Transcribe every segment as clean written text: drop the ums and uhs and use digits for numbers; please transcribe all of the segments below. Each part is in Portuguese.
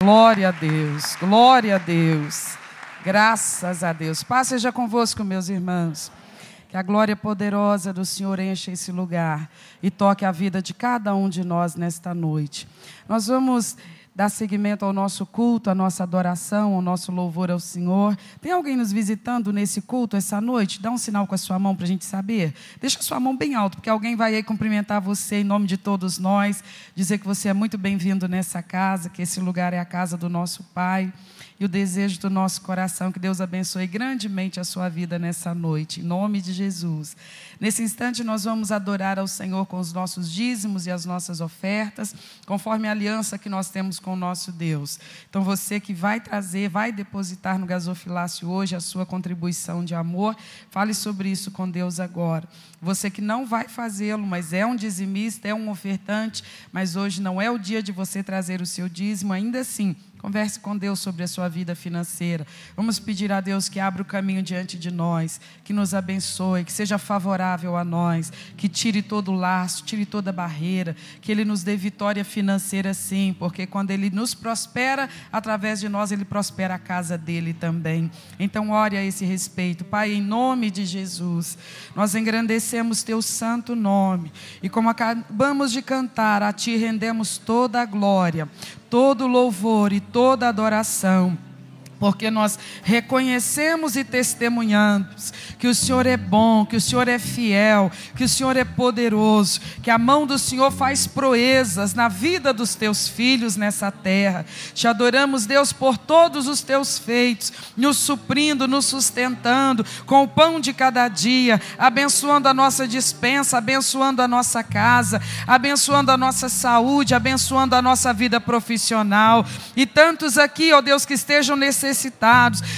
Glória a Deus, glória a Deus, graças a Deus. Paz seja convosco, meus irmãos. Que a glória poderosa do Senhor encha esse lugar e toque a vida de cada um de nós nesta noite. Nós vamos dar seguimento ao nosso culto, à nossa adoração, ao nosso louvor ao Senhor. Tem alguém nos visitando nesse culto essa noite? Dá um sinal com a sua mão para a gente saber. Deixa a sua mão bem alto, porque alguém vai aí cumprimentar você em nome de todos nós, dizer que você é muito bem-vindo nessa casa, que esse lugar é a casa do nosso Pai. E o desejo do nosso coração, que Deus abençoe grandemente a sua vida nessa noite, em nome de Jesus. Nesse instante nós vamos adorar ao Senhor com os nossos dízimos e as nossas ofertas, conforme a aliança que nós temos com o nosso Deus. Então você que vai trazer, vai depositar no gasofilácio hoje a sua contribuição de amor, fale sobre isso com Deus agora. Você que não vai fazê-lo, mas é um dizimista, é um ofertante, mas hoje não é o dia de você trazer o seu dízimo, ainda assim, converse com Deus sobre a sua vida financeira. Vamos pedir a Deus que abra o caminho diante de nós, que nos abençoe, que seja favorável a nós, que tire todo o laço, tire toda a barreira, que Ele nos dê vitória financeira sim, porque quando Ele nos prospera, através de nós, Ele prospera a casa dEle também. Então ore a esse respeito. Pai, em nome de Jesus, nós engrandecemos Teu santo nome, e como acabamos de cantar, a Ti rendemos toda a glória, todo louvor e toda adoração, porque nós reconhecemos e testemunhamos que o Senhor é bom, que o Senhor é fiel, que o Senhor é poderoso, que a mão do Senhor faz proezas na vida dos Teus filhos nessa terra. Te adoramos, Deus, por todos os Teus feitos, nos suprindo, nos sustentando com o pão de cada dia, abençoando a nossa despensa, abençoando a nossa casa, abençoando a nossa saúde, abençoando a nossa vida profissional. E tantos aqui, ó Deus, que estejam necessitados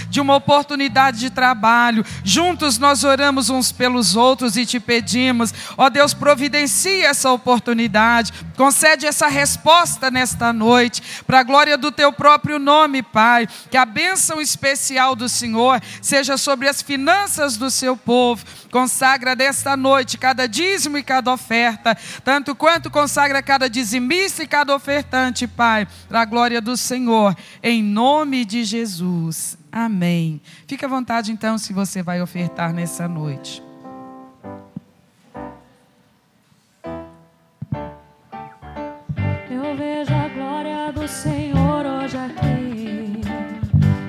de uma oportunidade de trabalho. Juntos nós oramos uns pelos outros e te pedimos, ó Deus, providencia essa oportunidade, concede essa resposta nesta noite, para a glória do Teu próprio nome, Pai. Que a bênção especial do Senhor seja sobre as finanças do Seu povo. Consagra desta noite cada dízimo e cada oferta, tanto quanto consagra cada dizimista e cada ofertante, Pai, para a glória do Senhor, em nome de Jesus. Amém. Fique à vontade então, se você vai ofertar nessa noite. Eu vejo a glória do Senhor hoje aqui,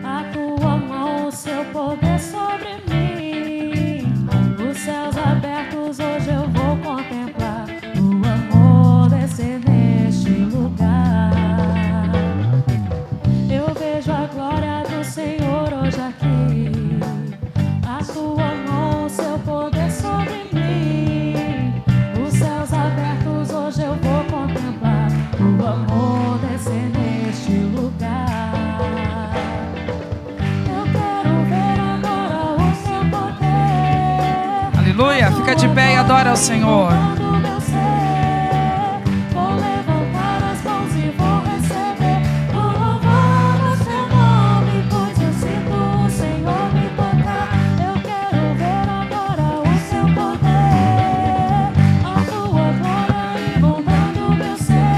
a Tua mão, o Seu poder sobre mim. Os céus abertos hoje eu vou contemplar o amor descer neste lugar. Eu vejo a glória do Senhor hoje aqui, a Tua mão, o Seu poder sobre mim. Os céus abertos hoje eu vou contemplar o amor descer neste lugar. Eu quero ver agora o Seu poder. Aleluia, fica de pé e adora ao Senhor. Vou levantar as mãos e vou receber o louvor do Seu nome, pois eu sinto o Senhor me tocar. Eu quero ver agora o Seu poder, a Tua glória inundando meu ser.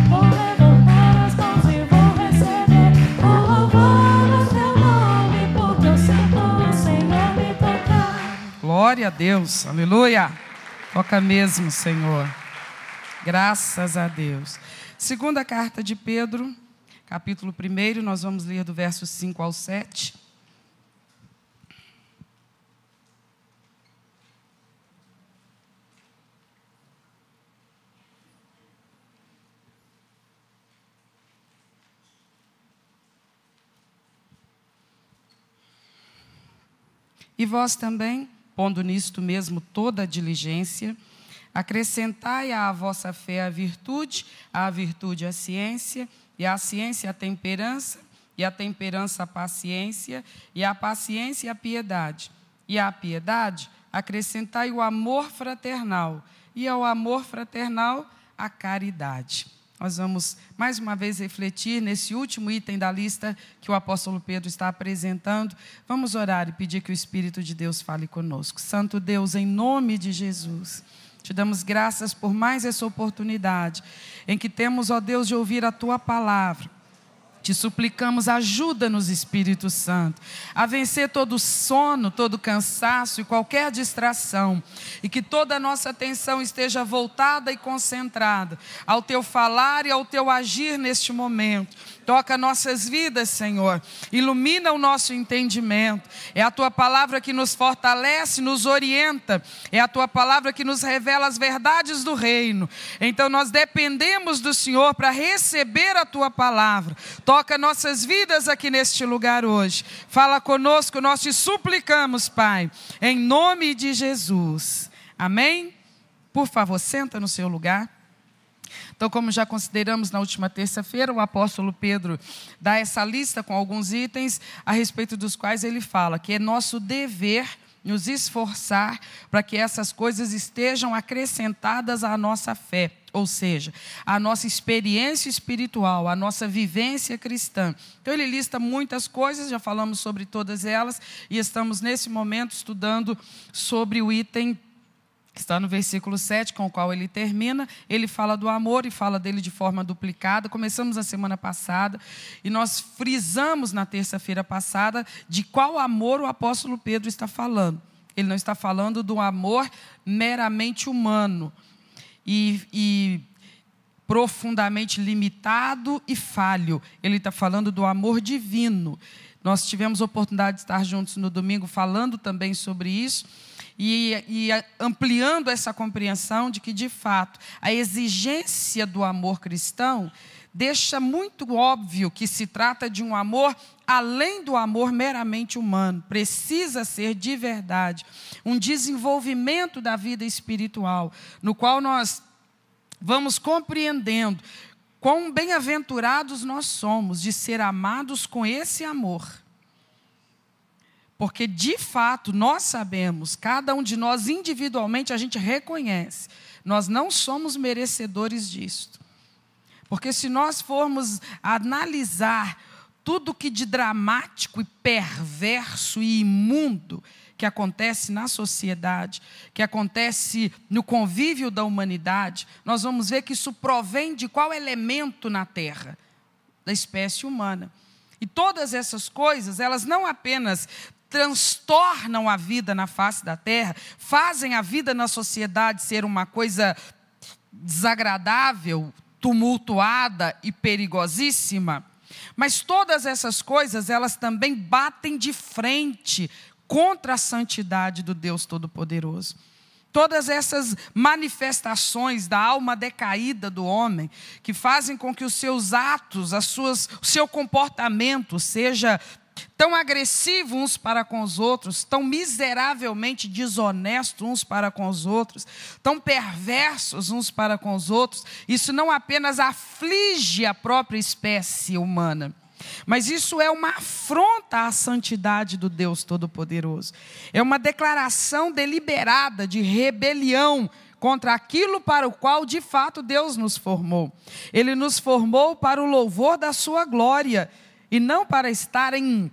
Vou levantar as mãos e vou receber o louvor do Seu nome, porque eu sinto o Senhor me tocar. Glória a Deus, aleluia. Toca mesmo, Senhor. Graças a Deus. Segunda carta de Pedro, capítulo 1, nós vamos ler do verso 5 ao 7. E vós também, pondo nisto mesmo toda a diligência, acrescentai à vossa fé a virtude a ciência, e a ciência a temperança, e a temperança a paciência, e a paciência a piedade, e à piedade acrescentai o amor fraternal, e ao amor fraternal a caridade. Nós vamos mais uma vez refletir nesse último item da lista que o apóstolo Pedro está apresentando. Vamos orar e pedir que o Espírito de Deus fale conosco. Santo Deus, em nome de Jesus, te damos graças por mais essa oportunidade em que temos, ó Deus, de ouvir a Tua palavra. Te suplicamos, ajuda-nos, Espírito Santo, a vencer todo sono, todo cansaço e qualquer distração, e que toda a nossa atenção esteja voltada e concentrada ao Teu falar e ao Teu agir neste momento. Toca nossas vidas, Senhor, ilumina o nosso entendimento. É a Tua palavra que nos fortalece, nos orienta, é a Tua palavra que nos revela as verdades do reino. Então nós dependemos do Senhor para receber a Tua palavra. Toca nossas vidas aqui neste lugar hoje. Fala conosco, nós te suplicamos, Pai, em nome de Jesus. Amém? Por favor, senta no seu lugar. Então, como já consideramos na última terça-feira, o apóstolo Pedro dá essa lista com alguns itens a respeito dos quais ele fala que é nosso dever nos esforçar para que essas coisas estejam acrescentadas à nossa fé, ou seja, à nossa experiência espiritual, à nossa vivência cristã. Então ele lista muitas coisas, já falamos sobre todas elas, e estamos nesse momento estudando sobre o item que está no versículo 7, com o qual ele termina. Ele fala do amor e fala dele de forma duplicada. Começamos na semana passada e nós frisamos na terça-feira passada de qual amor o apóstolo Pedro está falando. Ele não está falando do amor meramente humano e profundamente limitado e falho. Ele está falando do amor divino. Nós tivemos a oportunidade de estar juntos no domingo falando também sobre isso, e ampliando essa compreensão de que, de fato, a exigência do amor cristão deixa muito óbvio que se trata de um amor além do amor meramente humano. Precisa ser de verdade um desenvolvimento da vida espiritual, no qual nós vamos compreendendo quão bem-aventurados nós somos de ser amados com esse amor. Porque, de fato, nós sabemos, cada um de nós individualmente, a gente reconhece, nós não somos merecedores disto. Porque se nós formos analisar tudo que de dramático e perverso e imundo que acontece na sociedade, que acontece no convívio da humanidade, nós vamos ver que isso provém de qual elemento na Terra? Da espécie humana. E todas essas coisas, elas não apenas transtornam a vida na face da terra, fazem a vida na sociedade ser uma coisa desagradável, tumultuada e perigosíssima, mas todas essas coisas, elas também batem de frente contra a santidade do Deus Todo-Poderoso. Todas essas manifestações da alma decaída do homem, que fazem com que os seus atos, o seu comportamento seja tão agressivo uns para com os outros, tão miseravelmente desonesto uns para com os outros, tão perversos uns para com os outros, isso não apenas aflige a própria espécie humana, mas isso é uma afronta à santidade do Deus Todo-Poderoso. É uma declaração deliberada de rebelião contra aquilo para o qual, de fato, Deus nos formou. Ele nos formou para o louvor da sua glória, e não para estar em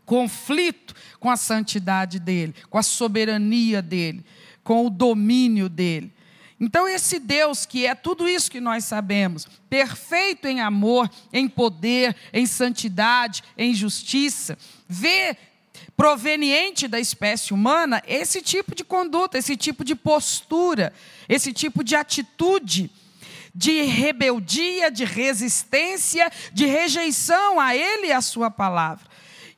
conflito com a santidade dele, com a soberania dele, com o domínio dele. Então esse Deus que é tudo isso que nós sabemos, perfeito em amor, em poder, em santidade, em justiça, vê proveniente da espécie humana esse tipo de conduta, esse tipo de postura, esse tipo de atitude, de rebeldia, de resistência, de rejeição a Ele e a sua palavra.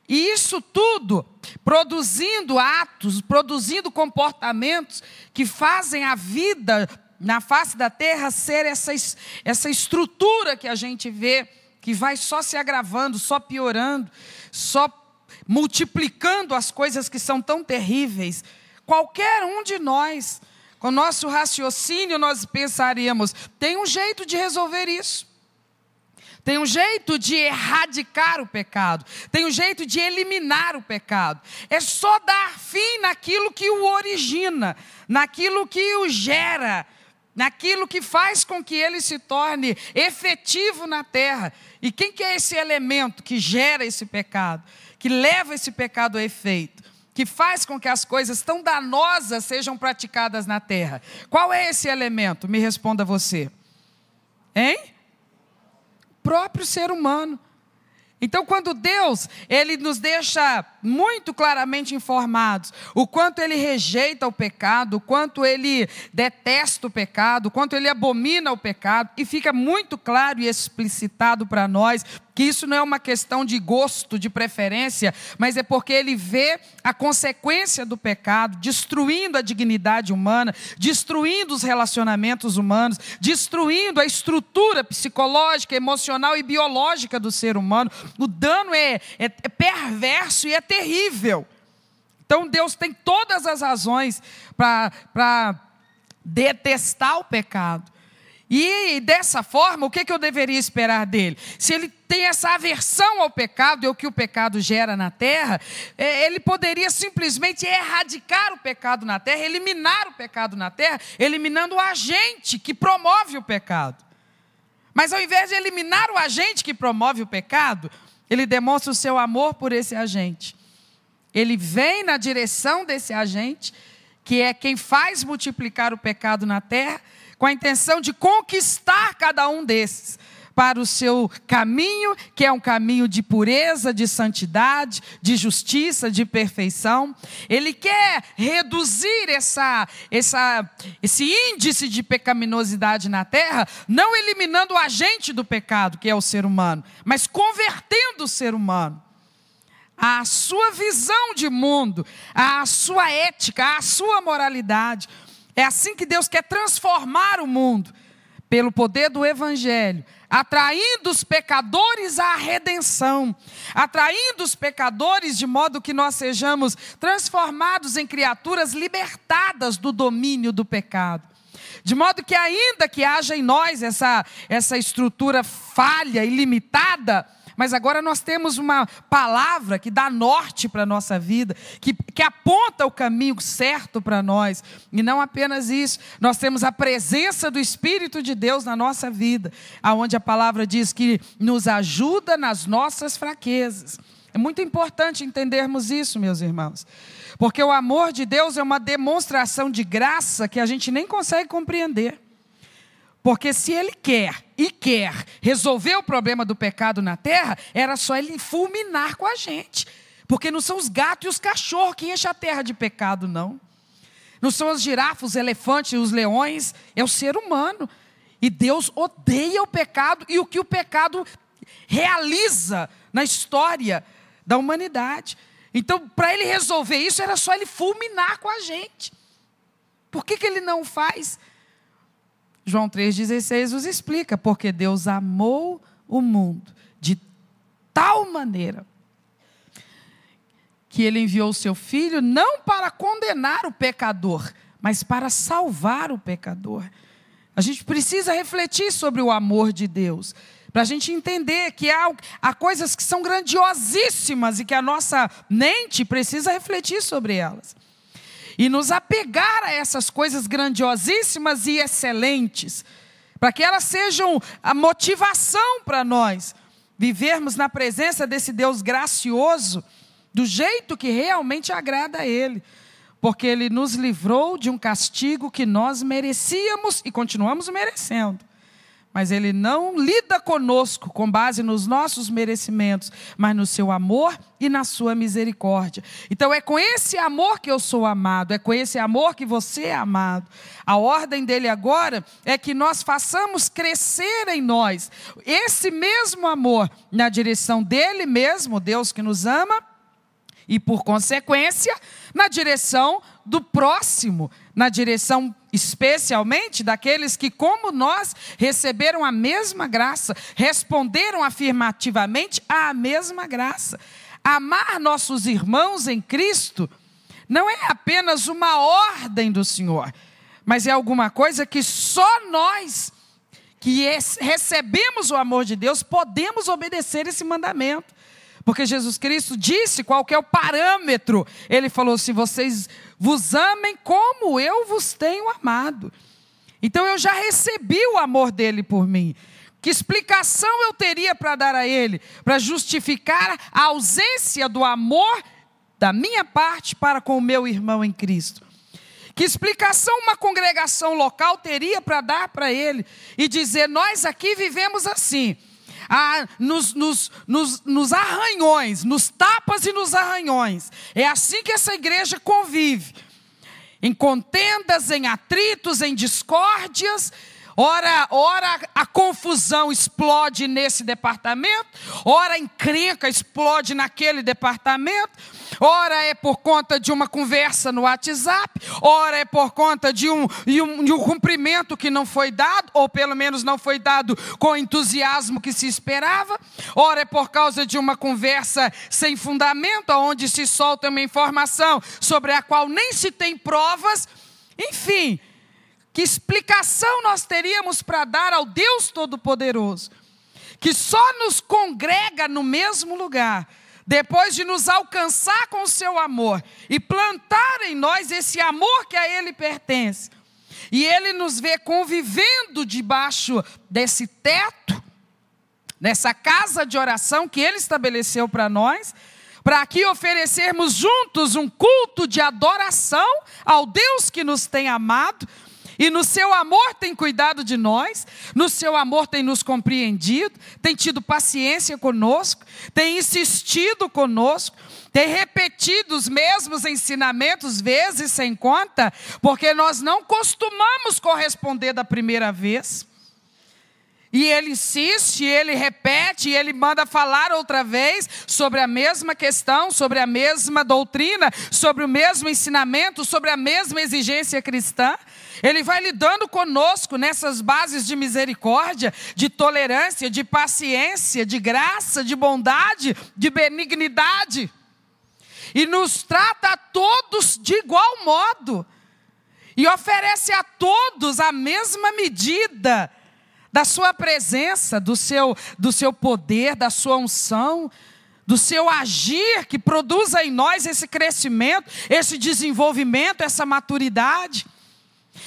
E isso tudo produzindo atos, produzindo comportamentos que fazem a vida na face da terra ser essa estrutura que a gente vê, que vai só se agravando, só piorando, só multiplicando as coisas que são tão terríveis. Qualquer um de nós, com o nosso raciocínio, nós pensaríamos, tem um jeito de resolver isso. Tem um jeito de erradicar o pecado. Tem um jeito de eliminar o pecado. É só dar fim naquilo que o origina, naquilo que o gera, naquilo que faz com que ele se torne efetivo na terra. E quem que é esse elemento que gera esse pecado, que leva esse pecado a efeito, que faz com que as coisas tão danosas sejam praticadas na terra? Qual é esse elemento? Me responda você. Hein? O próprio ser humano. Então, quando Deus, Ele nos deixa muito claramente informados o quanto Ele rejeita o pecado, o quanto Ele detesta o pecado, o quanto Ele abomina o pecado, e fica muito claro e explicitado para nós que isso não é uma questão de gosto, de preferência, mas é porque Ele vê a consequência do pecado, destruindo a dignidade humana, destruindo os relacionamentos humanos, destruindo a estrutura psicológica, emocional e biológica do ser humano. O dano é perverso e é terrível. Então Deus tem todas as razões para detestar o pecado. E dessa forma, o que eu deveria esperar dele? Se ele tem essa aversão ao pecado e ao que o pecado gera na terra, ele poderia simplesmente erradicar o pecado na terra, eliminar o pecado na terra, eliminando o agente que promove o pecado. Mas ao invés de eliminar o agente que promove o pecado, ele demonstra o seu amor por esse agente. Ele vem na direção desse agente, que é quem faz multiplicar o pecado na terra, com a intenção de conquistar cada um desses para o seu caminho, que é um caminho de pureza, de santidade, de justiça, de perfeição. Ele quer reduzir esse índice de pecaminosidade na terra, não eliminando o agente do pecado, que é o ser humano, mas convertendo o ser humano à sua visão de mundo, à sua ética, à sua moralidade. É assim que Deus quer transformar o mundo, pelo poder do Evangelho, atraindo os pecadores à redenção, atraindo os pecadores de modo que nós sejamos transformados em criaturas libertadas do domínio do pecado. De modo que ainda que haja em nós essa estrutura falha e limitada, mas agora nós temos uma palavra que dá norte para a nossa vida, que aponta o caminho certo para nós. E não apenas isso, nós temos a presença do Espírito de Deus na nossa vida, onde a palavra diz que nos ajuda nas nossas fraquezas. É muito importante entendermos isso, meus irmãos, porque o amor de Deus é uma demonstração de graça que a gente nem consegue compreender. Porque se Ele quer resolver o problema do pecado na terra, era só Ele fulminar com a gente. Porque não são os gatos e os cachorros que enchem a terra de pecado, não. Não são as girafas, os elefantes e os leões, é o ser humano. E Deus odeia o pecado e o que o pecado realiza na história da humanidade. Então, para Ele resolver isso, era só Ele fulminar com a gente. Por que Ele não faz? João 3,16 nos explica, porque Deus amou o mundo de tal maneira que Ele enviou o seu Filho não para condenar o pecador, mas para salvar o pecador. A gente precisa refletir sobre o amor de Deus, para a gente entender que há coisas que são grandiosíssimas e que a nossa mente precisa refletir sobre elas. E nos apegar a essas coisas grandiosíssimas e excelentes, para que elas sejam a motivação para nós vivermos na presença desse Deus gracioso, do jeito que realmente agrada a Ele. Porque Ele nos livrou de um castigo que nós merecíamos e continuamos merecendo. Mas Ele não lida conosco com base nos nossos merecimentos, mas no seu amor e na sua misericórdia. Então é com esse amor que eu sou amado, é com esse amor que você é amado. A ordem dele agora é que nós façamos crescer em nós esse mesmo amor na direção dele mesmo, Deus que nos ama, e por consequência, na direção do próximo, na direção especialmente daqueles que, como nós, receberam a mesma graça, responderam afirmativamente à mesma graça. Amar nossos irmãos em Cristo não é apenas uma ordem do Senhor, mas é alguma coisa que só nós, que recebemos o amor de Deus, podemos obedecer esse mandamento. Porque Jesus Cristo disse qual que é o parâmetro. Ele falou, se vocês vos amem como eu vos tenho amado. Então eu já recebi o amor dele por mim. Que explicação eu teria para dar a ele? Para justificar a ausência do amor da minha parte para com o meu irmão em Cristo? Que explicação uma congregação local teria para dar para ele? E dizer, nós aqui vivemos assim. nos arranhões, nos tapas e nos arranhões. É assim que essa igreja convive. Em contendas, em atritos, em discórdias. Ora a confusão explode nesse departamento, ora a encrenca explode naquele departamento, ora é por conta de uma conversa no WhatsApp, ora é por conta de um cumprimento que não foi dado, ou pelo menos não foi dado com o entusiasmo que se esperava, ora é por causa de uma conversa sem fundamento, onde se solta uma informação sobre a qual nem se tem provas, enfim. Que explicação nós teríamos para dar ao Deus Todo-Poderoso, que só nos congrega no mesmo lugar, depois de nos alcançar com o seu amor e plantar em nós esse amor que a Ele pertence. E Ele nos vê convivendo debaixo desse teto, nessa casa de oração que Ele estabeleceu para nós, para aqui oferecermos juntos um culto de adoração ao Deus que nos tem amado, e no seu amor tem cuidado de nós, no seu amor tem nos compreendido, tem tido paciência conosco, tem insistido conosco, tem repetido os mesmos ensinamentos vezes sem conta, porque nós não costumamos corresponder da primeira vez. E Ele insiste, Ele repete, Ele manda falar outra vez sobre a mesma questão, sobre a mesma doutrina, sobre o mesmo ensinamento, sobre a mesma exigência cristã. Ele vai lidando conosco nessas bases de misericórdia, de tolerância, de paciência, de graça, de bondade, de benignidade. E nos trata a todos de igual modo. E oferece a todos a mesma medida da sua presença, do seu poder, da sua unção, do seu agir que produza em nós esse crescimento, esse desenvolvimento, essa maturidade.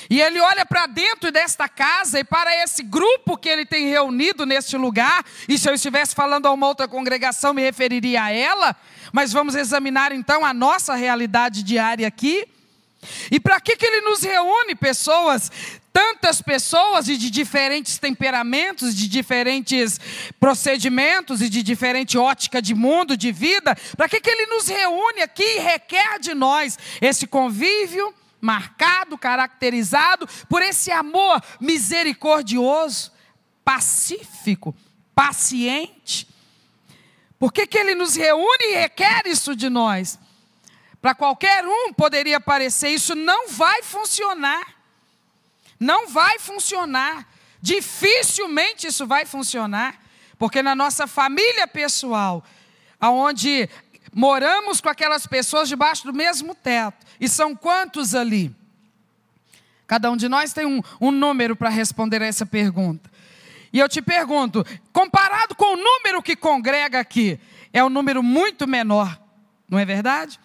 E Ele olha para dentro desta casa e para esse grupo que Ele tem reunido neste lugar, e se eu estivesse falando a uma outra congregação me referiria a ela, mas vamos examinar então a nossa realidade diária aqui. E para que Ele nos reúne tantas pessoas e de diferentes temperamentos, de diferentes procedimentos e de diferente ótica de mundo, de vida? Para que Ele nos reúne aqui e requer de nós esse convívio marcado, caracterizado por esse amor misericordioso, pacífico, paciente? Por que Ele nos reúne e requer isso de nós? Para qualquer um poderia parecer, isso não vai funcionar. Não vai funcionar. Dificilmente isso vai funcionar. Porque na nossa família pessoal, onde moramos com aquelas pessoas debaixo do mesmo teto, e são quantos ali? Cada um de nós tem um número para responder a essa pergunta. E eu te pergunto, comparado com o número que congrega aqui, é um número muito menor, não é verdade?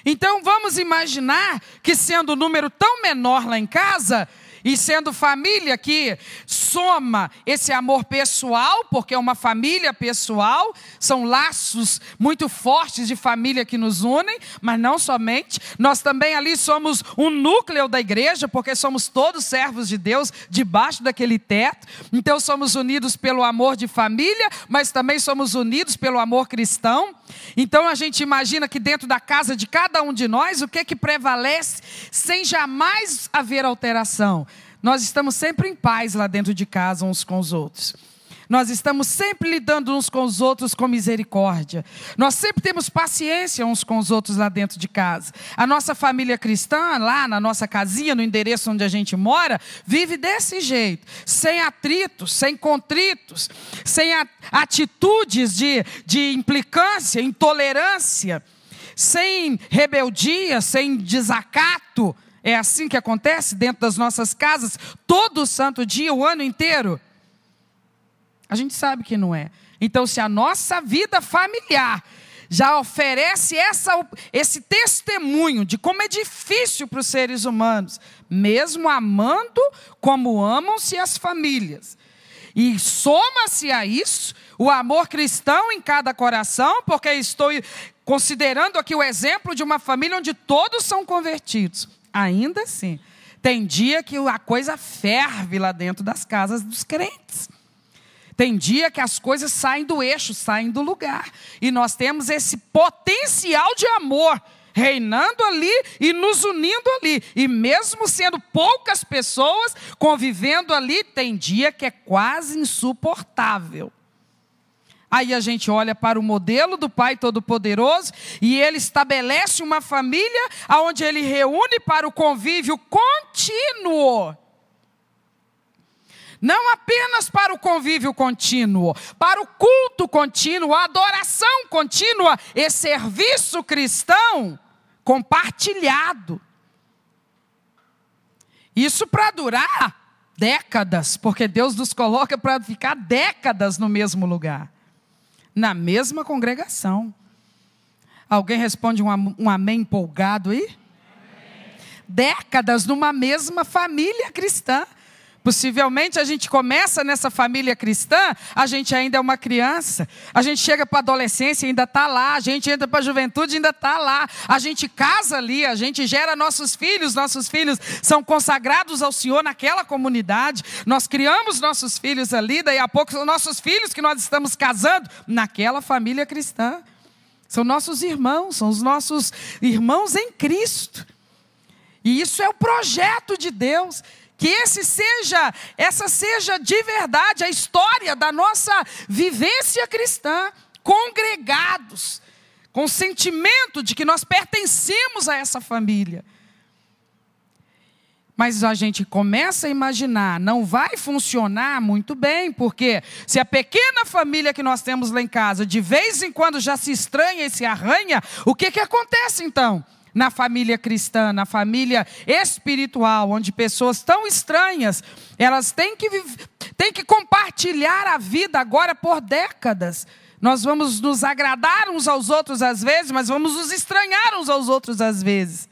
Então vamos imaginar que sendo um número tão menor lá em casa, e sendo família que soma esse amor pessoal, porque é uma família pessoal, são laços muito fortes de família que nos unem, mas não somente, nós também ali somos um núcleo da igreja, porque somos todos servos de Deus, debaixo daquele teto, então somos unidos pelo amor de família, mas também somos unidos pelo amor cristão. Então a gente imagina que dentro da casa de cada um de nós, o que prevalece, sem jamais haver alteração? Nós estamos sempre em paz lá dentro de casa uns com os outros. Nós estamos sempre lidando uns com os outros com misericórdia. Nós sempre temos paciência uns com os outros lá dentro de casa. A nossa família cristã, lá na nossa casinha, no endereço onde a gente mora, vive desse jeito. Sem atritos, sem contritos, sem atitudes de implicância, intolerância, sem rebeldia, sem desacato. É assim que acontece dentro das nossas casas, todo santo dia, o ano inteiro? A gente sabe que não é. Então, se a nossa vida familiar já oferece esse testemunho de como é difícil para os seres humanos, mesmo amando como amam-se as famílias, e soma-se a isso o amor cristão em cada coração, porque estou considerando aqui o exemplo de uma família onde todos são convertidos. Ainda assim, tem dia que a coisa ferve lá dentro das casas dos crentes. Tem dia que as coisas saem do eixo, saem do lugar. E nós temos esse potencial de amor reinando ali e nos unindo ali. E mesmo sendo poucas pessoas convivendo ali, tem dia que é quase insuportável. Aí a gente olha para o modelo do Pai Todo-Poderoso e Ele estabelece uma família onde Ele reúne para o convívio contínuo. Não apenas para o convívio contínuo, para o culto contínuo, a adoração contínua e serviço cristão compartilhado. Isso para durar décadas, porque Deus nos coloca para ficar décadas no mesmo lugar, na mesma congregação. Alguém responde um amém empolgado aí? Amém. Décadas numa mesma família cristã. Possivelmente a gente começa nessa família cristã, a gente ainda é uma criança, a gente chega para a adolescência e ainda está lá, a gente entra para a juventude e ainda está lá, a gente casa ali, a gente gera nossos filhos são consagrados ao Senhor naquela comunidade, nós criamos nossos filhos ali, daí a pouco são nossos filhos que nós estamos casando naquela família cristã. São nossos irmãos, são os nossos irmãos em Cristo. E isso é o projeto de Deus. Que essa seja de verdade a história da nossa vivência cristã, congregados, com o sentimento de que nós pertencemos a essa família. Mas a gente começa a imaginar, não vai funcionar muito bem, porque se a pequena família que nós temos lá em casa, de vez em quando já se estranha e se arranha, o que acontece então? Na família cristã, na família espiritual, onde pessoas tão estranhas, elas têm que compartilhar a vida agora por décadas. Nós vamos nos agradar uns aos outros às vezes, mas vamos nos estranhar uns aos outros às vezes.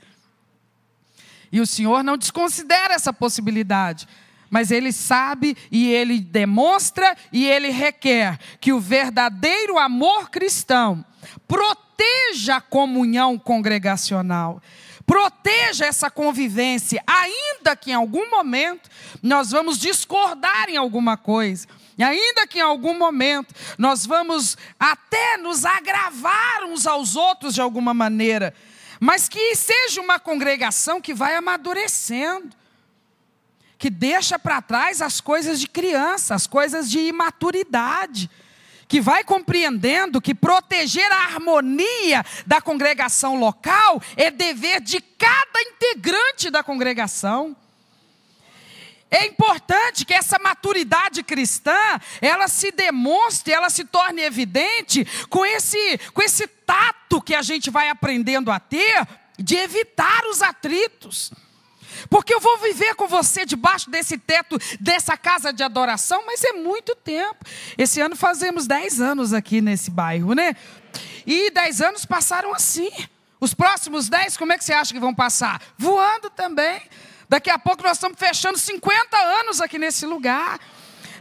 E o Senhor não desconsidera essa possibilidade, mas Ele sabe e Ele demonstra e Ele requer que o verdadeiro amor cristão proteja a comunhão congregacional, proteja essa convivência, ainda que em algum momento nós vamos discordar em alguma coisa, e ainda que em algum momento nós vamos até nos agravar uns aos outros de alguma maneira, mas que seja uma congregação que vai amadurecendo, que deixa para trás as coisas de criança, as coisas de imaturidade, que vai compreendendo que proteger a harmonia da congregação local é dever de cada integrante da congregação. É importante que essa maturidade cristã, ela se demonstre, ela se torne evidente com esse tato que a gente vai aprendendo a ter, de evitar os atritos. Porque eu vou viver com você debaixo desse teto, dessa casa de adoração, mas é muito tempo. Esse ano fazemos 10 anos aqui nesse bairro, né? E 10 anos passaram assim. Os próximos 10, como é que você acha que vão passar? Voando também. Daqui a pouco nós estamos fechando 50 anos aqui nesse lugar.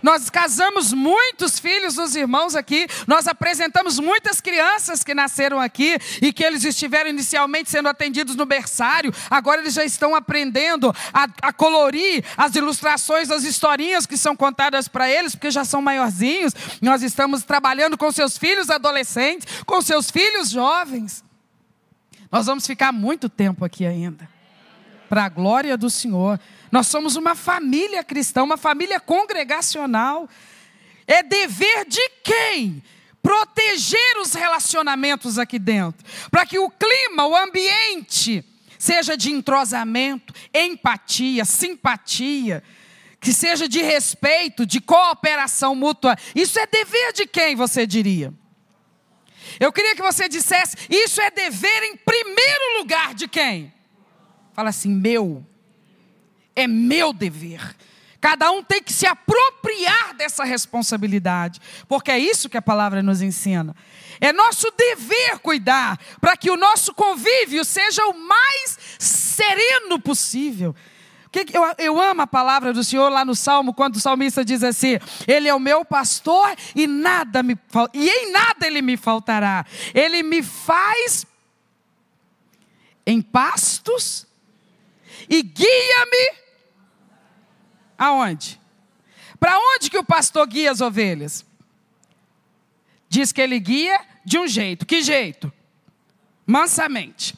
Nós casamos muitos filhos dos irmãos aqui, nós apresentamos muitas crianças que nasceram aqui e que eles estiveram inicialmente sendo atendidos no berçário, agora eles já estão aprendendo a colorir as ilustrações, as historinhas que são contadas para eles, porque já são maiorzinhos. Nós estamos trabalhando com seus filhos adolescentes, com seus filhos jovens. Nós vamos ficar muito tempo aqui ainda, para a glória do Senhor. Nós somos uma família cristã, uma família congregacional. É dever de quem? Proteger os relacionamentos aqui dentro, para que o clima, o ambiente, seja de entrosamento, empatia, simpatia, que seja de respeito, de cooperação mútua. Isso é dever de quem, você diria? Eu queria que você dissesse, isso é dever em primeiro lugar de quem? Fala assim, meu. É meu dever. Cada um tem que se apropriar dessa responsabilidade, porque é isso que a palavra nos ensina. É nosso dever cuidar para que o nosso convívio seja o mais sereno possível. Eu amo a palavra do Senhor lá no Salmo, quando o salmista diz assim, Ele é o meu pastor e em nada Ele me faltará. Ele me faz em pastos e guia-me aonde? Para onde que o pastor guia as ovelhas? Diz que ele guia de um jeito. Que jeito? Mansamente.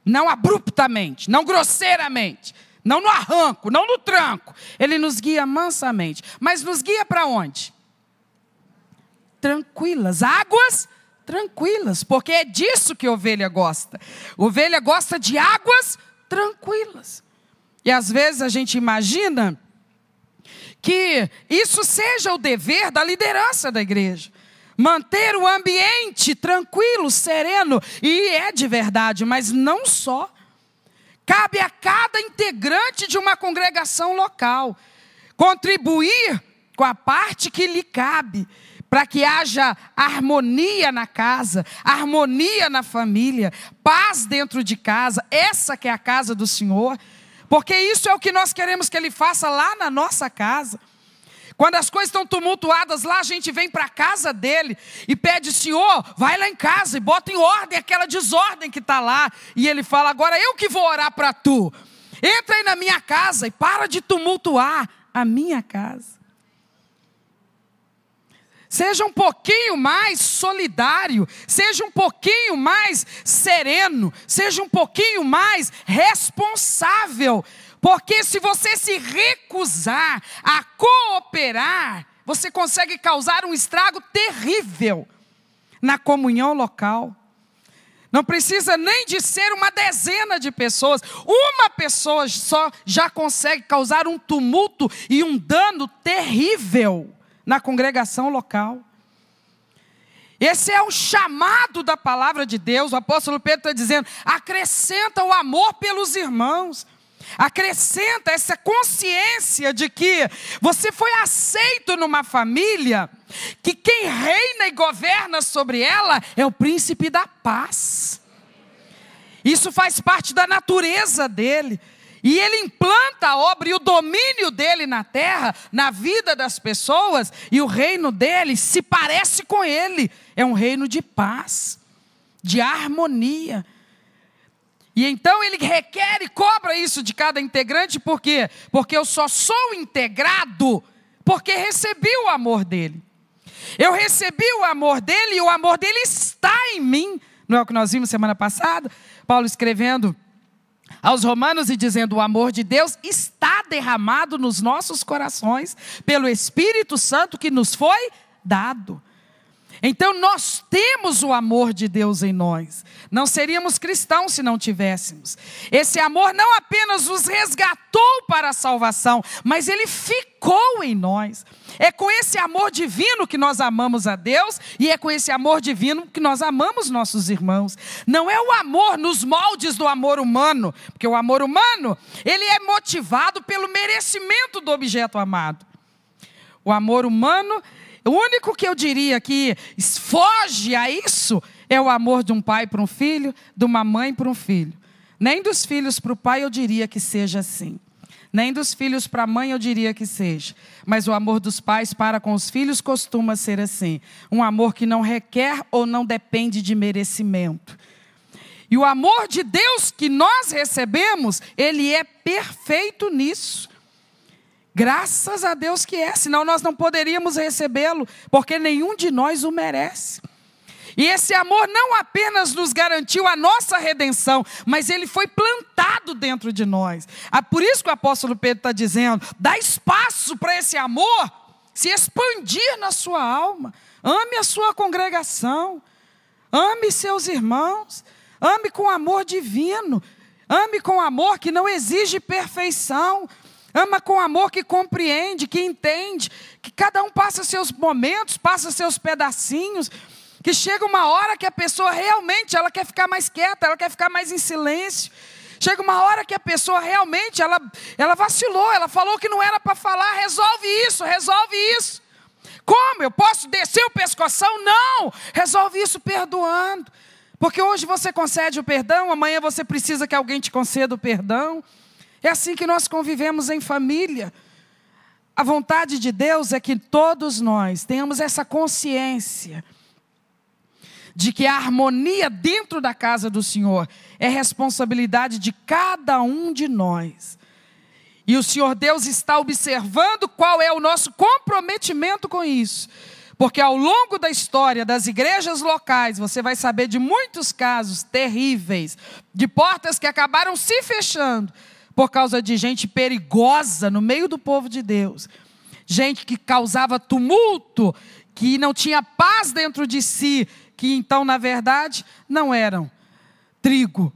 Não abruptamente, não grosseiramente, não no arranco, não no tranco. Ele nos guia mansamente. Mas nos guia para onde? Tranquilas, águas tranquilas, porque é disso que a ovelha gosta. A ovelha gosta de águas tranquilas. E às vezes a gente imagina que isso seja o dever da liderança da igreja. Manter o ambiente tranquilo, sereno, e é de verdade, mas não só. Cabe a cada integrante de uma congregação local contribuir com a parte que lhe cabe, para que haja harmonia na casa, harmonia na família, paz dentro de casa. Essa que é a casa do Senhor, porque isso é o que nós queremos que Ele faça lá na nossa casa. Quando as coisas estão tumultuadas lá, a gente vem para a casa dele e pede: Senhor, vai lá em casa e bota em ordem aquela desordem que está lá. E ele fala: agora eu que vou orar para tu. Entra aí na minha casa e para de tumultuar a minha casa. Seja um pouquinho mais solidário, seja um pouquinho mais sereno, seja um pouquinho mais responsável. Porque se você se recusar a cooperar, você consegue causar um estrago terrível na comunhão local. Não precisa nem de ser uma dezena de pessoas. Uma pessoa só já consegue causar um tumulto e um dano terrível na congregação local. Esse é um chamado da palavra de Deus. O apóstolo Pedro está dizendo: acrescenta o amor pelos irmãos. Acrescenta essa consciência de que você foi aceito numa família, que quem reina e governa sobre ela é o príncipe da paz. Isso faz parte da natureza dele. E ele implanta a obra e o domínio dele na terra, na vida das pessoas, e o reino dele se parece com ele. É um reino de paz, de harmonia. E então ele requer e cobra isso de cada integrante. Por quê? Porque eu só sou integrado porque recebi o amor dele. Eu recebi o amor dele e o amor dele está em mim. Não é o que nós vimos semana passada? Paulo escrevendo aos Romanos e dizendo: o amor de Deus está derramado nos nossos corações pelo Espírito Santo que nos foi dado. Então nós temos o amor de Deus em nós. Não seríamos cristãos se não tivéssemos. Esse amor não apenas nos resgatou para a salvação, mas ele ficou em nós. É com esse amor divino que nós amamos a Deus, e é com esse amor divino que nós amamos nossos irmãos. Não é o amor nos moldes do amor humano, porque o amor humano, ele é motivado pelo merecimento do objeto amado. O amor humano, o único que eu diria que foge a isso é o amor de um pai para um filho, de uma mãe para um filho. Nem dos filhos para o pai eu diria que seja assim. Nem dos filhos para a mãe eu diria que seja. Mas o amor dos pais para com os filhos costuma ser assim. Um amor que não requer ou não depende de merecimento. E o amor de Deus que nós recebemos, ele é perfeito nisso. Graças a Deus que é, senão nós não poderíamos recebê-lo, porque nenhum de nós o merece. E esse amor não apenas nos garantiu a nossa redenção, mas ele foi plantado dentro de nós. Por isso que o apóstolo Pedro está dizendo: dá espaço para esse amor se expandir na sua alma. Ame a sua congregação, ame seus irmãos, ame com amor divino, ame com amor que não exige perfeição. Ama com amor que compreende, que entende, que cada um passa seus momentos, passa seus pedacinhos, que chega uma hora que a pessoa realmente ela quer ficar mais quieta, ela quer ficar mais em silêncio. Chega uma hora que a pessoa realmente ela vacilou, ela falou que não era para falar, resolve isso. Como? Eu posso descer o pescoção? Não! Resolve isso perdoando. Porque hoje você concede o perdão, amanhã você precisa que alguém te conceda o perdão. É assim que nós convivemos em família. A vontade de Deus é que todos nós tenhamos essa consciência de que a harmonia dentro da casa do Senhor é responsabilidade de cada um de nós. E o Senhor Deus está observando qual é o nosso comprometimento com isso. Porque ao longo da história das igrejas locais, você vai saber de muitos casos terríveis, de portas que acabaram se fechando, por causa de gente perigosa no meio do povo de Deus. Gente que causava tumulto, que não tinha paz dentro de si, que então, na verdade, não eram trigo,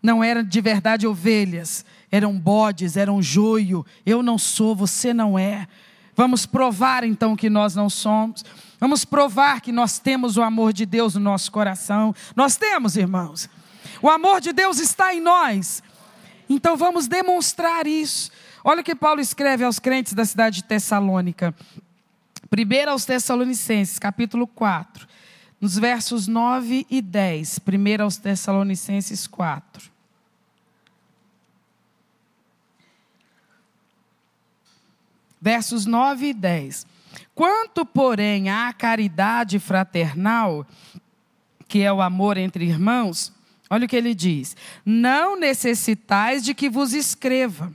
não eram de verdade ovelhas, eram bodes, eram joio. Eu não sou, você não é. Vamos provar então que nós não somos. Vamos provar que nós temos o amor de Deus no nosso coração. Nós temos, irmãos. O amor de Deus está em nós. Então vamos demonstrar isso. Olha o que Paulo escreve aos crentes da cidade de Tessalônica. 1 aos Tessalonicenses, capítulo 4. Nos versos 9 e 10. 1 aos Tessalonicenses 4. Versos 9 e 10. Quanto, porém, à caridade fraternal, que é o amor entre irmãos, olha o que ele diz. Não necessitais de que vos escreva,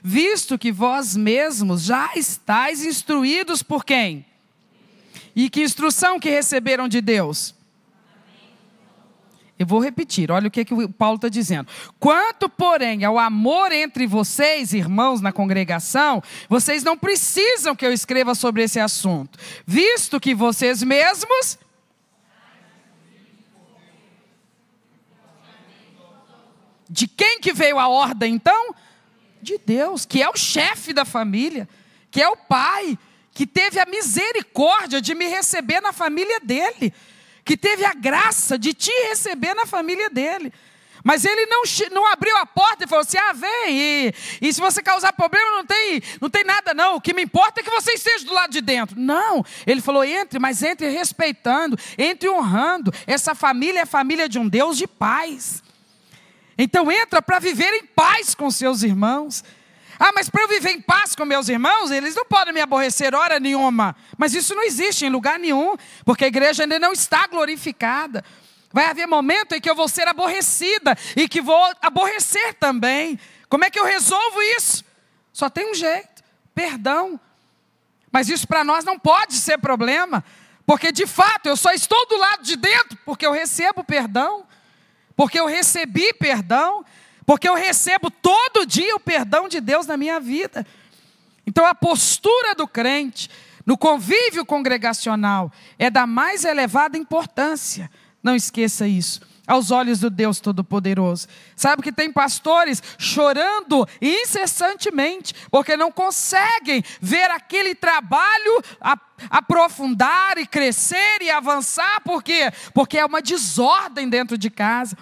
visto que vós mesmos já estáis instruídos por quem? E que instrução que receberam de Deus? Eu vou repetir, olha o que o Paulo está dizendo. Quanto, porém, ao amor entre vocês, irmãos, na congregação, vocês não precisam que eu escreva sobre esse assunto, visto que vocês mesmos... De quem que veio a ordem, então? De Deus, que é o chefe da família, que é o pai, que teve a misericórdia de me receber na família dele, que teve a graça de te receber na família dele. Mas ele não abriu a porta e falou assim, vem, e se você causar problema não tem nada não, o que me importa é que você esteja do lado de dentro. Não, ele falou, entre, mas entre respeitando, entre honrando. Essa família é família de um Deus de paz. Então entra para viver em paz com seus irmãos. Mas para eu viver em paz com meus irmãos, eles não podem me aborrecer hora nenhuma. Mas isso não existe em lugar nenhum, porque a igreja ainda não está glorificada. Vai haver momento em que eu vou ser aborrecida e que vou aborrecer também. Como é que eu resolvo isso? Só tem um jeito, perdão. Mas isso para nós não pode ser problema, porque de fato eu só estou do lado de dentro porque eu recebo perdão, porque eu recebi perdão, porque eu recebo todo dia o perdão de Deus na minha vida. Então a postura do crente no convívio congregacional é da mais elevada importância. Não esqueça isso, aos olhos do Deus Todo-Poderoso. Sabe que tem pastores chorando incessantemente, porque não conseguem ver aquele trabalho aprofundar e crescer e avançar. Por quê? Porque é uma desordem dentro de casa.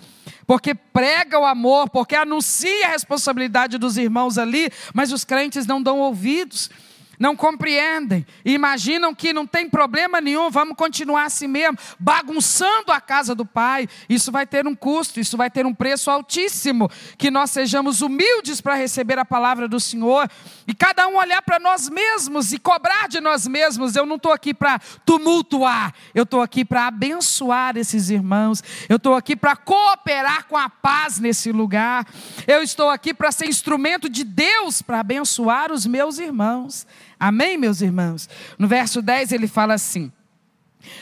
Porque prega o amor, porque anuncia a responsabilidade dos irmãos ali, mas os crentes não dão ouvidos, não compreendem, imaginam que não tem problema nenhum, vamos continuar assim mesmo, bagunçando a casa do Pai. Isso vai ter um custo, isso vai ter um preço altíssimo, que nós sejamos humildes para receber a palavra do Senhor, e cada um olhar para nós mesmos e cobrar de nós mesmos. Eu não estou aqui para tumultuar, eu estou aqui para abençoar esses irmãos, eu estou aqui para cooperar com a paz nesse lugar, eu estou aqui para ser instrumento de Deus para abençoar os meus irmãos. Amém, meus irmãos? No verso 10 ele fala assim: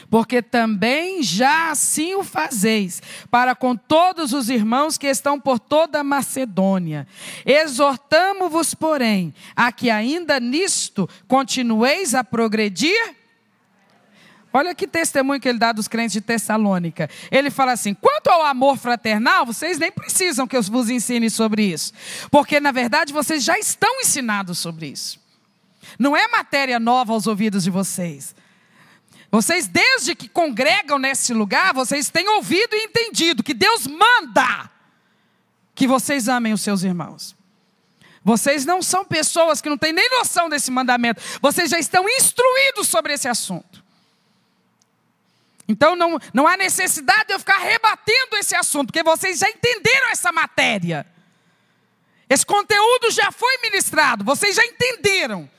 porque também já assim o fazeis para com todos os irmãos que estão por toda a Macedônia. Exortamo-vos, porém, a que ainda nisto continueis a progredir. Olha que testemunho que ele dá dos crentes de Tessalônica. Ele fala assim: quanto ao amor fraternal, vocês nem precisam que eu vos ensine sobre isso, porque na verdade vocês já estão ensinados sobre isso. Não é matéria nova aos ouvidos de vocês. Vocês, desde que congregam nesse lugar, vocês têm ouvido e entendido que Deus manda que vocês amem os seus irmãos. Vocês não são pessoas que não têm nem noção desse mandamento. Vocês já estão instruídos sobre esse assunto. Então não há necessidade de eu ficar rebatendo esse assunto, porque vocês já entenderam essa matéria. Esse conteúdo já foi ministrado, vocês já entenderam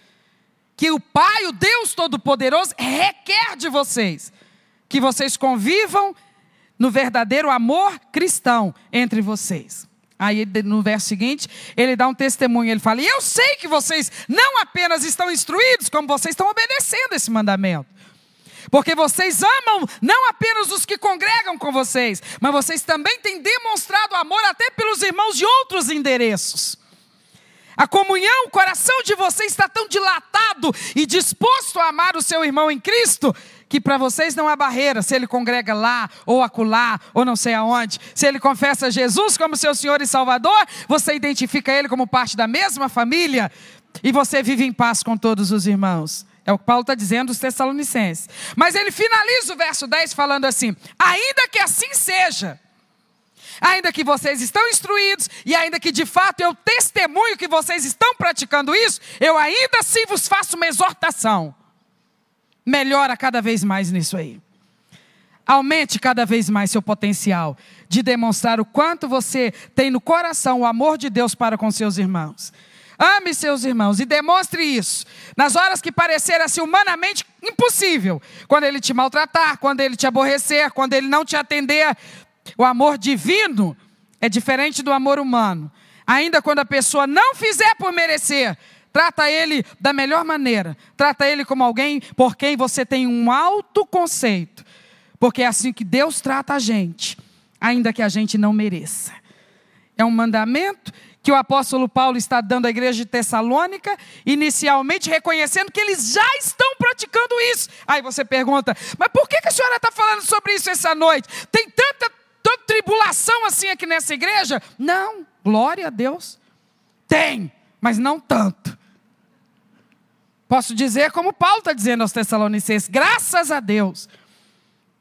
que o Pai, o Deus Todo-Poderoso, requer de vocês que vocês convivam no verdadeiro amor cristão entre vocês. Aí no verso seguinte, ele dá um testemunho, ele fala: e eu sei que vocês não apenas estão instruídos, como vocês estão obedecendo esse mandamento. Porque vocês amam não apenas os que congregam com vocês, mas vocês também têm demonstrado amor até pelos irmãos de outros endereços. A comunhão, o coração de vocês está tão dilatado e disposto a amar o seu irmão em Cristo, que para vocês não há barreira, se ele congrega lá, ou acolá, ou não sei aonde. Se ele confessa Jesus como seu Senhor e Salvador, você identifica ele como parte da mesma família, e você vive em paz com todos os irmãos. É o que Paulo está dizendo aos Tessalonicenses. Mas ele finaliza o verso 10 falando assim: ainda que assim seja, ainda que vocês estão instruídos, e ainda que de fato eu testemunho que vocês estão praticando isso, eu ainda assim vos faço uma exortação. Melhora cada vez mais nisso aí. Aumente cada vez mais seu potencial de demonstrar o quanto você tem no coração o amor de Deus para com seus irmãos. Ame seus irmãos e demonstre isso nas horas que parecer assim humanamente impossível. Quando ele te maltratar, quando ele te aborrecer, quando ele não te atender. O amor divino é diferente do amor humano. Ainda quando a pessoa não fizer por merecer, trata ele da melhor maneira. Trata ele como alguém por quem você tem um alto conceito. Porque é assim que Deus trata a gente, ainda que a gente não mereça. É um mandamento que o apóstolo Paulo está dando à igreja de Tessalônica, inicialmente reconhecendo que eles já estão praticando isso. Aí você pergunta: mas por que a senhora está falando sobre isso essa noite? Tem tanta tribulação assim aqui nessa igreja? Não, glória a Deus. Tem, mas não tanto. Posso dizer como Paulo está dizendo aos Tessalonicenses: graças a Deus,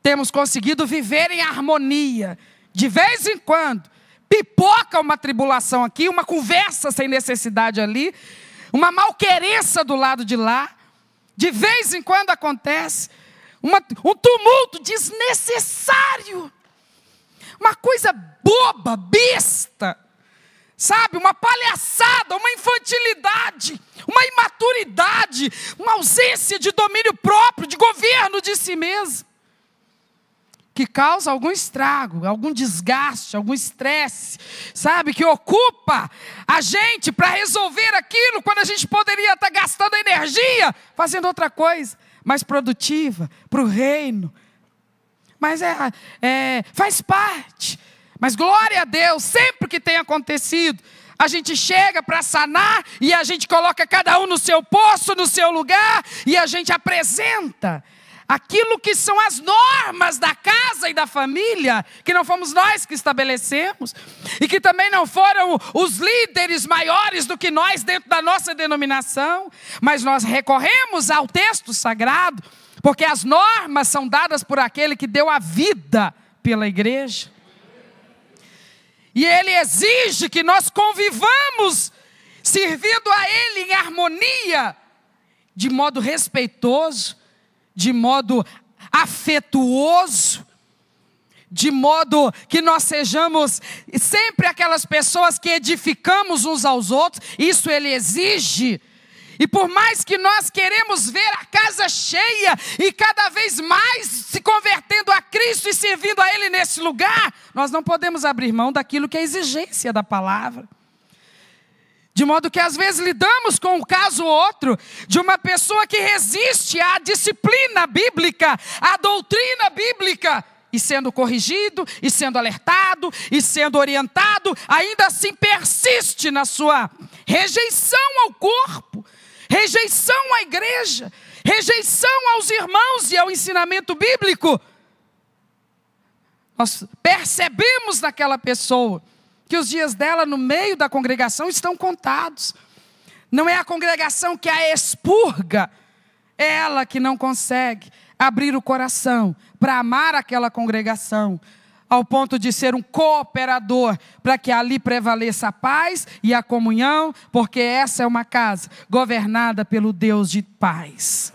temos conseguido viver em harmonia. De vez em quando, pipoca uma tribulação aqui, uma conversa sem necessidade ali, uma malquerença do lado de lá. De vez em quando acontece um tumulto desnecessário. Uma coisa boba, besta. Sabe, uma palhaçada, uma infantilidade, uma imaturidade, uma ausência de domínio próprio, de governo de si mesmo, que causa algum estrago, algum desgaste, algum estresse, sabe, que ocupa a gente para resolver aquilo, quando a gente poderia estar gastando energia fazendo outra coisa, mais produtiva, para o reino. Mas faz parte. Mas glória a Deus, sempre que tem acontecido, a gente chega para sanar e a gente coloca cada um no seu posto, no seu lugar, e a gente apresenta aquilo que são as normas da casa e da família, que não fomos nós que estabelecemos, e que também não foram os líderes maiores do que nós dentro da nossa denominação, mas nós recorremos ao texto sagrado, porque as normas são dadas por aquele que deu a vida pela igreja. E ele exige que nós convivamos, servindo a ele em harmonia, de modo respeitoso, de modo afetuoso, de modo que nós sejamos sempre aquelas pessoas que edificamos uns aos outros. Isso ele exige. E por mais que nós queremos ver a casa cheia e cada vez mais se convertendo a Cristo e servindo a Ele nesse lugar, nós não podemos abrir mão daquilo que é a exigência da palavra. De modo que às vezes lidamos com um caso ou outro de uma pessoa que resiste à disciplina bíblica, à doutrina bíblica, e sendo corrigido, e sendo alertado, e sendo orientado, ainda assim persiste na sua rejeição ao corpo, rejeição à igreja, rejeição aos irmãos e ao ensinamento bíblico. Nós percebemos naquela pessoa que os dias dela no meio da congregação estão contados. Não é a congregação que a expurga, é ela que não consegue abrir o coração para amar aquela congregação, ao ponto de ser um cooperador, para que ali prevaleça a paz e a comunhão, porque essa é uma casa governada pelo Deus de paz.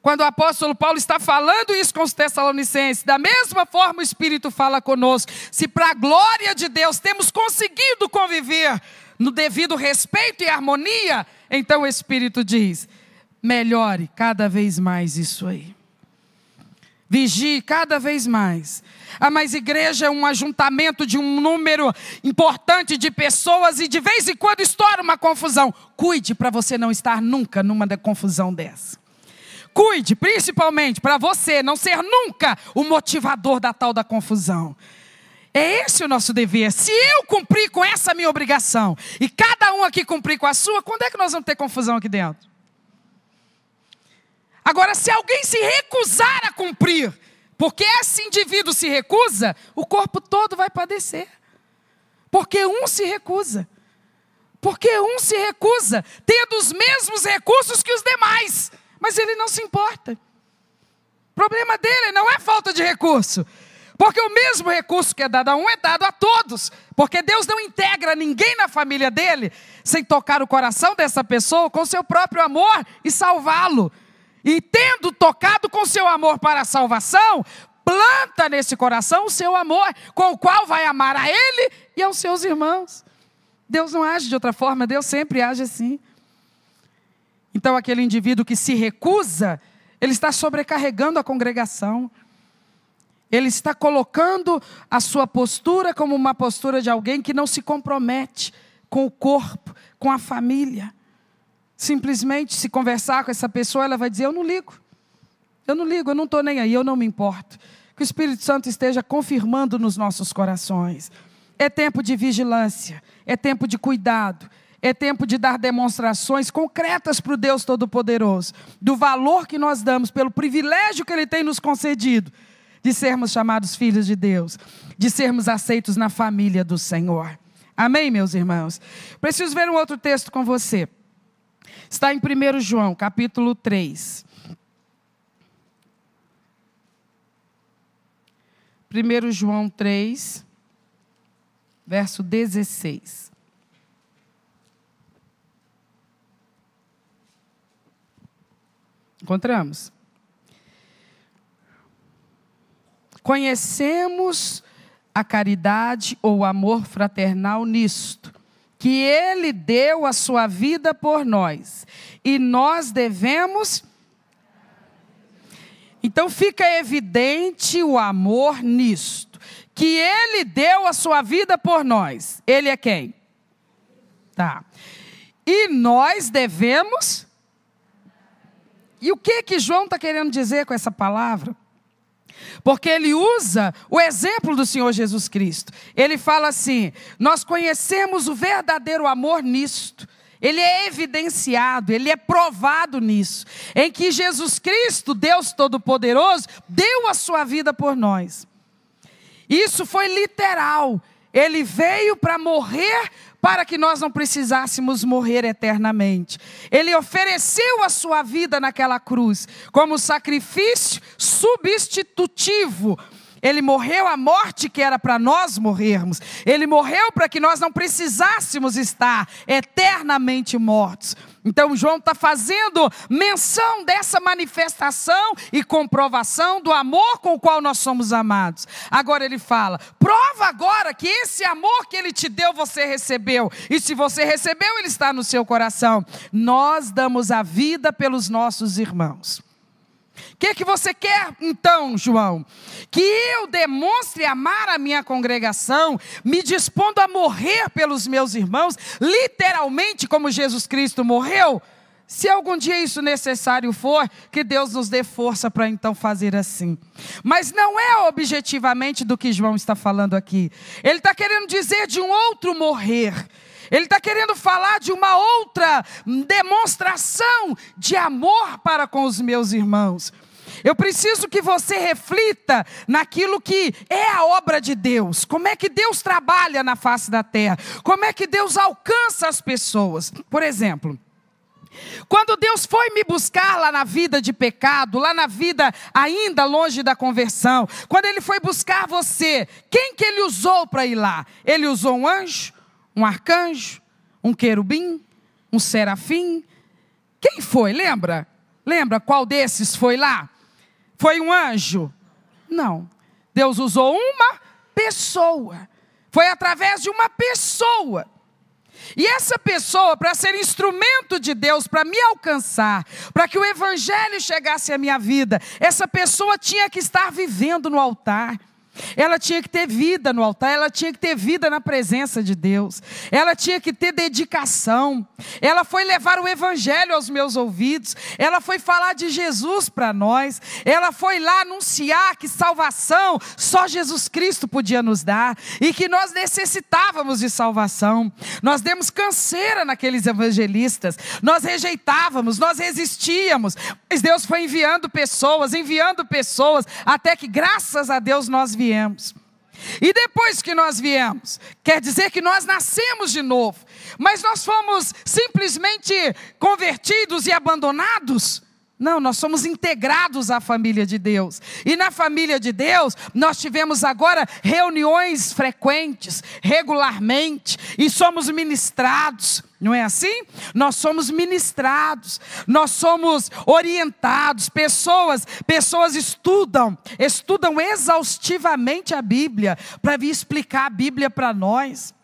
Quando o apóstolo Paulo está falando isso com os Tessalonicenses, da mesma forma o Espírito fala conosco. Se para a glória de Deus temos conseguido conviver no devido respeito e harmonia, então o Espírito diz: melhore cada vez mais isso aí. Vigie cada vez mais. Mas igreja é um ajuntamento de um número importante de pessoas e de vez em quando estoura uma confusão. Cuide para você não estar nunca numa confusão dessa. Cuide, principalmente, para você não ser nunca o motivador da tal da confusão. É esse o nosso dever. Se eu cumprir com essa minha obrigação e cada um aqui cumprir com a sua, quando é que nós vamos ter confusão aqui dentro? Agora, se alguém se recusar a cumprir, porque esse indivíduo se recusa, o corpo todo vai padecer. Porque um se recusa. Porque um se recusa, tendo os mesmos recursos que os demais. Mas ele não se importa. O problema dele não é falta de recurso. Porque o mesmo recurso que é dado a um é dado a todos. Porque Deus não integra ninguém na família dele sem tocar o coração dessa pessoa com seu próprio amor e salvá-lo. E tendo tocado com seu amor para a salvação, planta nesse coração o seu amor, com o qual vai amar a ele e aos seus irmãos. Deus não age de outra forma, Deus sempre age assim. Então aquele indivíduo que se recusa, ele está sobrecarregando a congregação. Ele está colocando a sua postura como uma postura de alguém que não se compromete com o corpo, com a família. Simplesmente, se conversar com essa pessoa, ela vai dizer, eu não ligo, eu não estou nem aí, eu não me importo. Que o Espírito Santo esteja confirmando nos nossos corações. É tempo de vigilância, é tempo de cuidado, é tempo de dar demonstrações concretas para o Deus Todo-Poderoso, do valor que nós damos, pelo privilégio que Ele tem nos concedido, de sermos chamados filhos de Deus, de sermos aceitos na família do Senhor. Amém, meus irmãos? Preciso ver um outro texto com você. Está em 1 João, capítulo 3. 1 João 3, verso 16. Encontramos? Conhecemos a caridade ou o amor fraternal nisto, que Ele deu a sua vida por nós, e nós devemos... Então fica evidente o amor nisto, que Ele deu a sua vida por nós. Ele é quem? Tá. E nós devemos... E o que João está querendo dizer com essa palavra? Porque ele usa o exemplo do Senhor Jesus Cristo. Ele fala assim, nós conhecemos o verdadeiro amor nisto. Ele é evidenciado, ele é provado nisso. Em que Jesus Cristo, Deus Todo-Poderoso, deu a sua vida por nós. Isso foi literal. Ele veio para morrer para que nós não precisássemos morrer eternamente. Ele ofereceu a sua vida naquela cruz como sacrifício substitutivo. Ele morreu a morte que era para nós morrermos. Ele morreu para que nós não precisássemos estar eternamente mortos. Então João está fazendo menção dessa manifestação e comprovação do amor com o qual nós somos amados. Agora ele fala, prova agora que esse amor que ele te deu, você recebeu. E se você recebeu, ele está no seu coração. Nós damos a vida pelos nossos irmãos. O que você quer então, João? Que eu demonstre amar a minha congregação, me dispondo a morrer pelos meus irmãos, literalmente como Jesus Cristo morreu? Se algum dia isso necessário for, que Deus nos dê força para então fazer assim. Mas não é objetivamente do que João está falando aqui. Ele está querendo dizer de um outro morrer. Ele está querendo falar de uma outra demonstração de amor para com os meus irmãos. Eu preciso que você reflita naquilo que é a obra de Deus. Como é que Deus trabalha na face da terra? Como é que Deus alcança as pessoas? Por exemplo, quando Deus foi me buscar lá na vida de pecado, lá na vida ainda longe da conversão, quando Ele foi buscar você, quem que Ele usou para ir lá? Ele usou um anjo? Um arcanjo, um querubim, um serafim? Quem foi? Lembra? Lembra qual desses foi lá? Foi um anjo? Não. Deus usou uma pessoa. Foi através de uma pessoa. E essa pessoa, para ser instrumento de Deus, para me alcançar, para que o evangelho chegasse à minha vida, essa pessoa tinha que estar vivendo no altar. Ela tinha que ter vida no altar, ela tinha que ter vida na presença de Deus, ela tinha que ter dedicação. Ela foi levar o evangelho aos meus ouvidos, ela foi falar de Jesus para nós, ela foi lá anunciar que salvação só Jesus Cristo podia nos dar e que nós necessitávamos de salvação. Nós demos canseira naqueles evangelistas, nós rejeitávamos, nós resistíamos, mas Deus foi enviando pessoas, até que graças a Deus nós viemos. E depois que nós viemos, quer dizer que nós nascemos de novo, mas nós fomos simplesmente convertidos e abandonados? Não, nós somos integrados à família de Deus. E na família de Deus, nós tivemos agora reuniões frequentes, regularmente, e somos ministrados. Não é assim? Nós somos ministrados, nós somos orientados, pessoas estudam exaustivamente a Bíblia, para vir explicar a Bíblia para nós.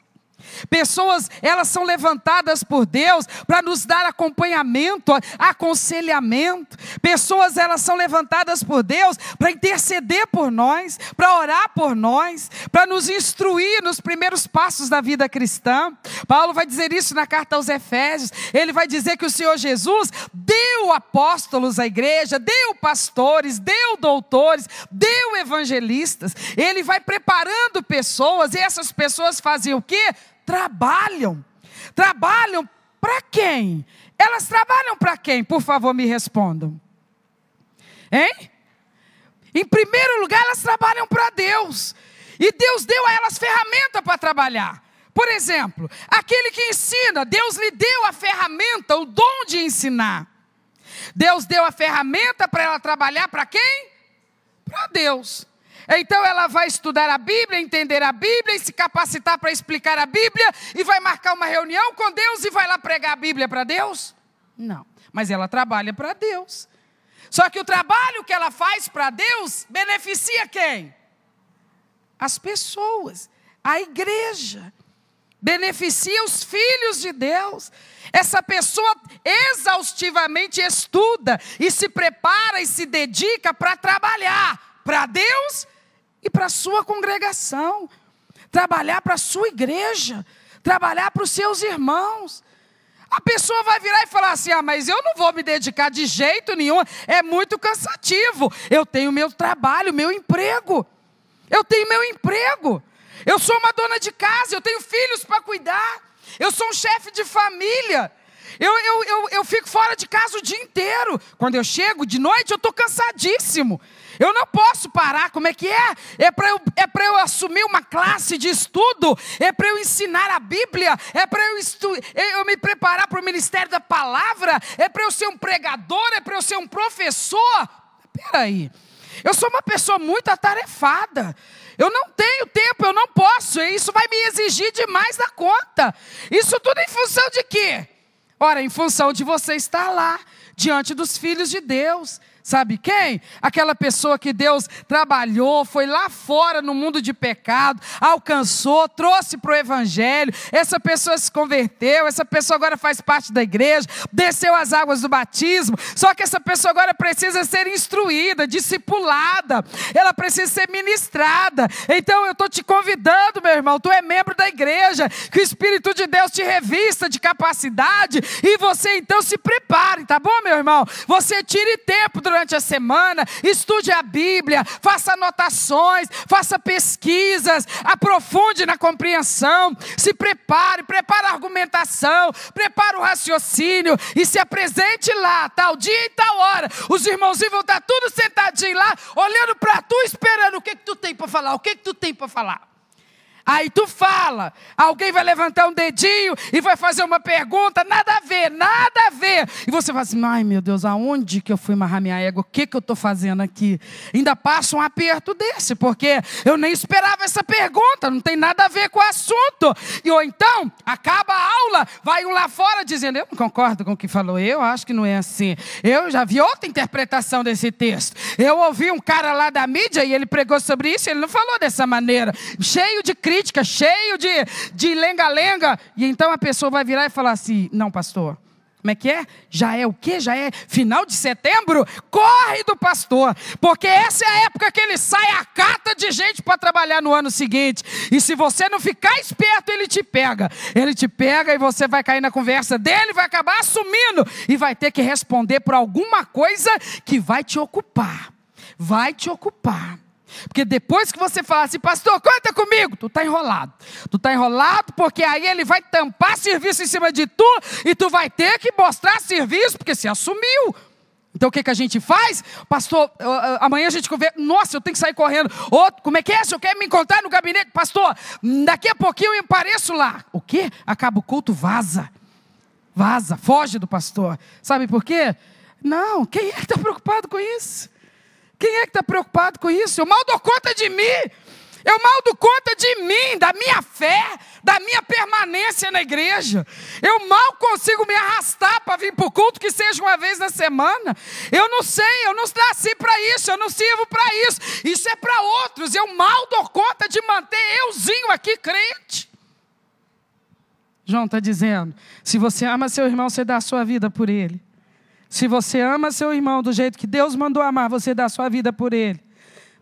Pessoas, elas são levantadas por Deus para nos dar acompanhamento, aconselhamento. Pessoas, elas são levantadas por Deus para interceder por nós, para orar por nós, para nos instruir nos primeiros passos da vida cristã. Paulo vai dizer isso na carta aos Efésios. Ele vai dizer que o Senhor Jesus deu apóstolos à igreja, deu pastores, deu doutores, deu evangelistas. Ele vai preparando pessoas, e essas pessoas fazem o quê? Trabalham para quem? Elas trabalham para quem? Por favor, me respondam. Hein? Em primeiro lugar, elas trabalham para Deus. E Deus deu a elas ferramenta para trabalhar. Por exemplo, aquele que ensina, Deus lhe deu a ferramenta, o dom de ensinar. Deus deu a ferramenta para ela trabalhar para quem? Para Deus. Então ela vai estudar a Bíblia, entender a Bíblia e se capacitar para explicar a Bíblia e vai marcar uma reunião com Deus e vai lá pregar a Bíblia para Deus? Não, mas ela trabalha para Deus. Só que o trabalho que ela faz para Deus beneficia quem? As pessoas, a igreja. Beneficia os filhos de Deus. Essa pessoa exaustivamente estuda e se prepara e se dedica para trabalhar para Deus e para a sua congregação, trabalhar para a sua igreja, trabalhar para os seus irmãos. A pessoa vai virar e falar assim: mas eu não vou me dedicar de jeito nenhum, é muito cansativo. Eu tenho meu trabalho, meu emprego. Eu sou uma dona de casa, eu tenho filhos para cuidar. Eu sou um chefe de família. Eu fico fora de casa o dia inteiro. Quando eu chego de noite, eu estou cansadíssimo. Eu não posso parar. Como é que é? É para eu assumir uma classe de estudo? É para eu ensinar a Bíblia? É para eu me preparar para o ministério da palavra? É para eu ser um pregador? É para eu ser um professor? Espera aí. Eu sou uma pessoa muito atarefada. Eu não tenho tempo, eu não posso. E isso vai me exigir demais da conta. Isso tudo em função de quê? Ora, em função de você estar lá, diante dos filhos de Deus. Sabe quem? Aquela pessoa que Deus trabalhou, foi lá fora no mundo de pecado, alcançou, trouxe para o evangelho, essa pessoa se converteu, essa pessoa agora faz parte da igreja, desceu as águas do batismo, só que essa pessoa agora precisa ser instruída, discipulada, ela precisa ser ministrada. Então eu estou te convidando, meu irmão, tu é membro da igreja, que o Espírito de Deus te revista de capacidade e você então se prepare, tá bom, meu irmão? Você tire tempo durante a semana, estude a Bíblia, faça anotações, faça pesquisas, aprofunde na compreensão, se prepare a argumentação, prepare o raciocínio e se apresente lá, tal dia e tal hora. Os irmãozinhos vão estar tudo sentadinhos lá, olhando para tu, esperando o que tu tem para falar, Aí tu fala, alguém vai levantar um dedinho e vai fazer uma pergunta, nada a ver. E você fala assim: ai meu Deus, aonde que eu fui amarrar minha égua? O que eu estou fazendo aqui? Ainda passa um aperto desse, porque eu nem esperava essa pergunta, não tem nada a ver com o assunto. Ou então, acaba a aula, vai um lá fora dizendo: eu não concordo com o que falou, eu acho que não é assim. Eu já vi outra interpretação desse texto. Eu ouvi um cara lá da mídia e ele pregou sobre isso, ele não falou dessa maneira. Cheio de crítica, crítica, cheio de lenga-lenga. E então a pessoa vai virar e falar assim: não, pastor, como é que é? Já é o quê? Já é final de setembro? Corre do pastor, porque essa é a época que ele sai a cata de gente para trabalhar no ano seguinte. E se você não ficar esperto, ele te pega. Ele te pega e você vai cair na conversa dele, vai acabar assumindo e vai ter que responder por alguma coisa que vai te ocupar. Vai te ocupar. Porque depois que você fala assim: pastor, conta comigo, tu está enrolado. Tu está enrolado porque aí ele vai tampar serviço em cima de tu e tu vai ter que mostrar serviço porque você assumiu. Então o que a gente faz? Pastor, amanhã a gente conversa. Nossa, eu tenho que sair correndo. Como é que é? Se eu quero me encontrar no gabinete, pastor, daqui a pouquinho eu apareço lá. O quê? Acaba o culto, vaza. Vaza, foge do pastor. Sabe por quê? Não, quem é que está preocupado com isso? Quem é que está preocupado com isso? Eu mal dou conta de mim. Eu mal dou conta de mim, da minha fé, da minha permanência na igreja. Eu mal consigo me arrastar para vir para o culto, que seja uma vez na semana. Eu não sei, eu não nasci para isso, eu não sirvo para isso. Isso é para outros. Eu mal dou conta de manter euzinho aqui crente. João está dizendo: se você ama seu irmão, você dá a sua vida por ele. Se você ama seu irmão do jeito que Deus mandou amar, você dá a sua vida por ele.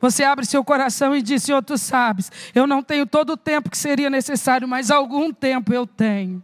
Você abre seu coração e diz: Senhor, tu sabes, eu não tenho todo o tempo que seria necessário, mas algum tempo eu tenho.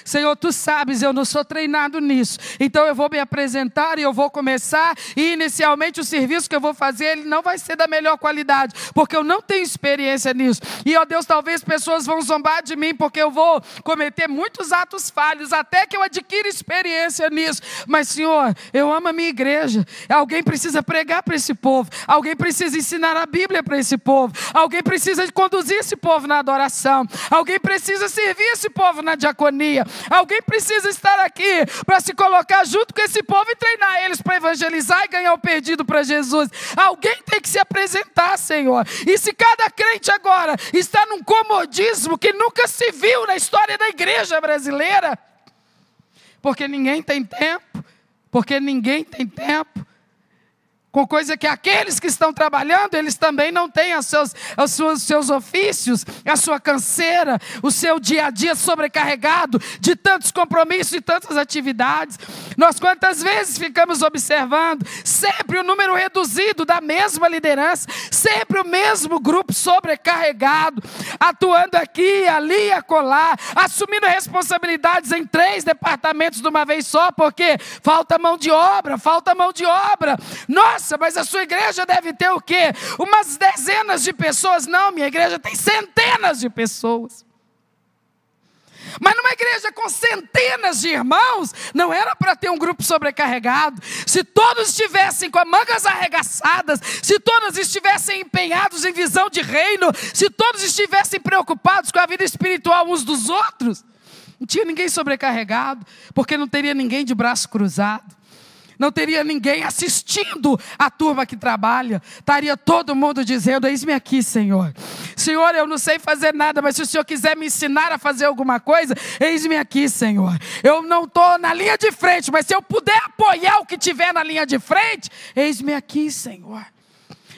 Senhor, tu sabes, eu não sou treinado nisso, então eu vou me apresentar e eu vou começar, e inicialmente o serviço que eu vou fazer, ele não vai ser da melhor qualidade, porque eu não tenho experiência nisso. E ó Deus, talvez pessoas vão zombar de mim, porque eu vou cometer muitos atos falhos, até que eu adquira experiência nisso. Mas Senhor, eu amo a minha igreja. Alguém precisa pregar para esse povo, alguém precisa ensinar a Bíblia para esse povo, alguém precisa conduzir esse povo na adoração, alguém precisa servir esse povo na diaconia. Alguém precisa estar aqui para se colocar junto com esse povo e treinar eles para evangelizar e ganhar o perdido para Jesus. Alguém tem que se apresentar, Senhor. E se cada crente agora está num comodismo que nunca se viu na história da igreja brasileira, porque ninguém tem tempo, com coisa que aqueles que estão trabalhando, eles também não têm os seus ofícios, a sua canseira, o seu dia a dia sobrecarregado de tantos compromissos e tantas atividades. Nós quantas vezes ficamos observando sempre o número reduzido da mesma liderança, sempre o mesmo grupo sobrecarregado, atuando aqui, ali e acolá, assumindo responsabilidades em 3 departamentos de uma vez só, porque falta mão de obra. Nossa, mas a sua igreja deve ter o quê? Umas dezenas de pessoas. Não, minha igreja tem centenas de pessoas. Mas numa igreja com centenas de irmãos, não era para ter um grupo sobrecarregado. Se todos estivessem com as mangas arregaçadas, se todos estivessem empenhados em visão de reino, se todos estivessem preocupados com a vida espiritual uns dos outros, não tinha ninguém sobrecarregado, porque não teria ninguém de braço cruzado. Não teria ninguém assistindo a turma que trabalha. Estaria todo mundo dizendo: eis-me aqui, Senhor. Senhor, eu não sei fazer nada, mas se o Senhor quiser me ensinar a fazer alguma coisa, eis-me aqui, Senhor. Eu não estou na linha de frente, mas se eu puder apoiar o que tiver na linha de frente, eis-me aqui, Senhor.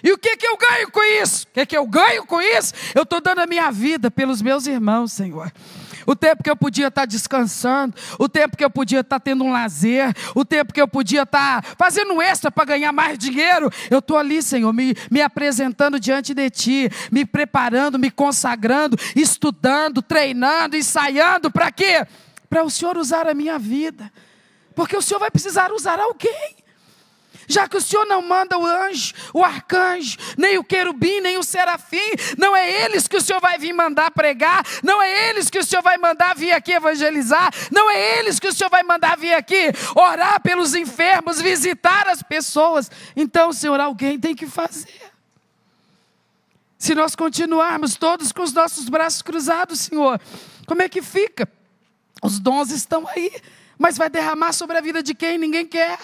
E o que eu ganho com isso? O que eu ganho com isso? Eu estou dando a minha vida pelos meus irmãos, Senhor. O tempo que eu podia estar descansando, o tempo que eu podia estar tendo um lazer, o tempo que eu podia estar fazendo extra para ganhar mais dinheiro, eu estou ali, Senhor, me apresentando diante de Ti, me preparando, me consagrando, estudando, treinando, ensaiando, para quê? Para o Senhor usar a minha vida, porque o Senhor vai precisar usar alguém. Já que o Senhor não manda o anjo, o arcanjo, nem o querubim, nem o serafim, não é eles que o Senhor vai vir mandar pregar, não é eles que o Senhor vai mandar vir aqui evangelizar, não é eles que o Senhor vai mandar vir aqui orar pelos enfermos, visitar as pessoas. Então, Senhor, alguém tem que fazer. Se nós continuarmos todos com os nossos braços cruzados, Senhor, como é que fica? Os dons estão aí, mas vai derramar sobre a vida de quem ninguém quer.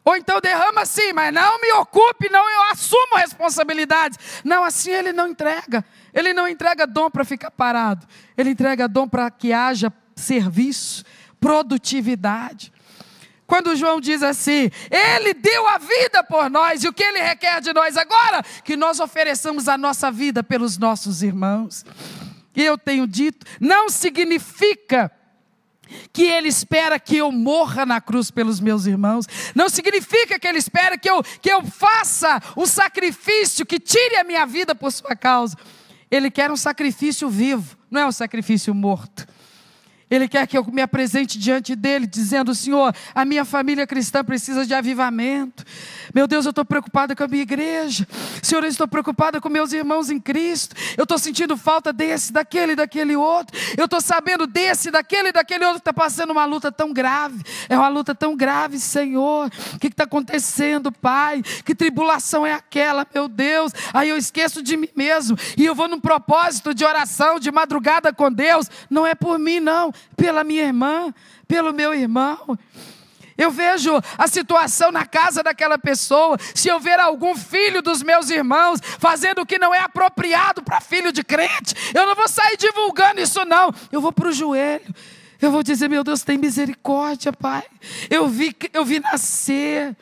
Ou então derrama sim, mas não me ocupe, não, eu assumo responsabilidades. Não, assim Ele não entrega. Ele não entrega dom para ficar parado. Ele entrega dom para que haja serviço, produtividade. Quando João diz assim, Ele deu a vida por nós, e o que Ele requer de nós agora? Que nós ofereçamos a nossa vida pelos nossos irmãos. E eu tenho dito, não significa que Ele espera que eu morra na cruz pelos meus irmãos. Não significa que Ele espera que eu faça um sacrifício que tire a minha vida por sua causa. Ele quer um sacrifício vivo, não é um sacrifício morto. Ele quer que eu me apresente diante dele, dizendo, Senhor, a minha família cristã precisa de avivamento. Meu Deus, eu estou preocupada com a minha igreja. Senhor, eu estou preocupada com meus irmãos em Cristo. Eu estou sentindo falta desse, daquele outro. Eu estou sabendo desse, daquele outro que está passando uma luta tão grave. É uma luta tão grave, Senhor. O que está acontecendo, Pai? Que tribulação é aquela, meu Deus? Aí eu esqueço de mim mesmo. E eu vou num propósito de oração, de madrugada com Deus. Não é por mim, não. Pela minha irmã, pelo meu irmão. Eu vejo a situação na casa daquela pessoa. Se eu ver algum filho dos meus irmãos fazendo o que não é apropriado para filho de crente, eu não vou sair divulgando isso não. Eu vou para o joelho. Eu vou dizer, meu Deus, tem misericórdia, Pai. Eu vi nascer.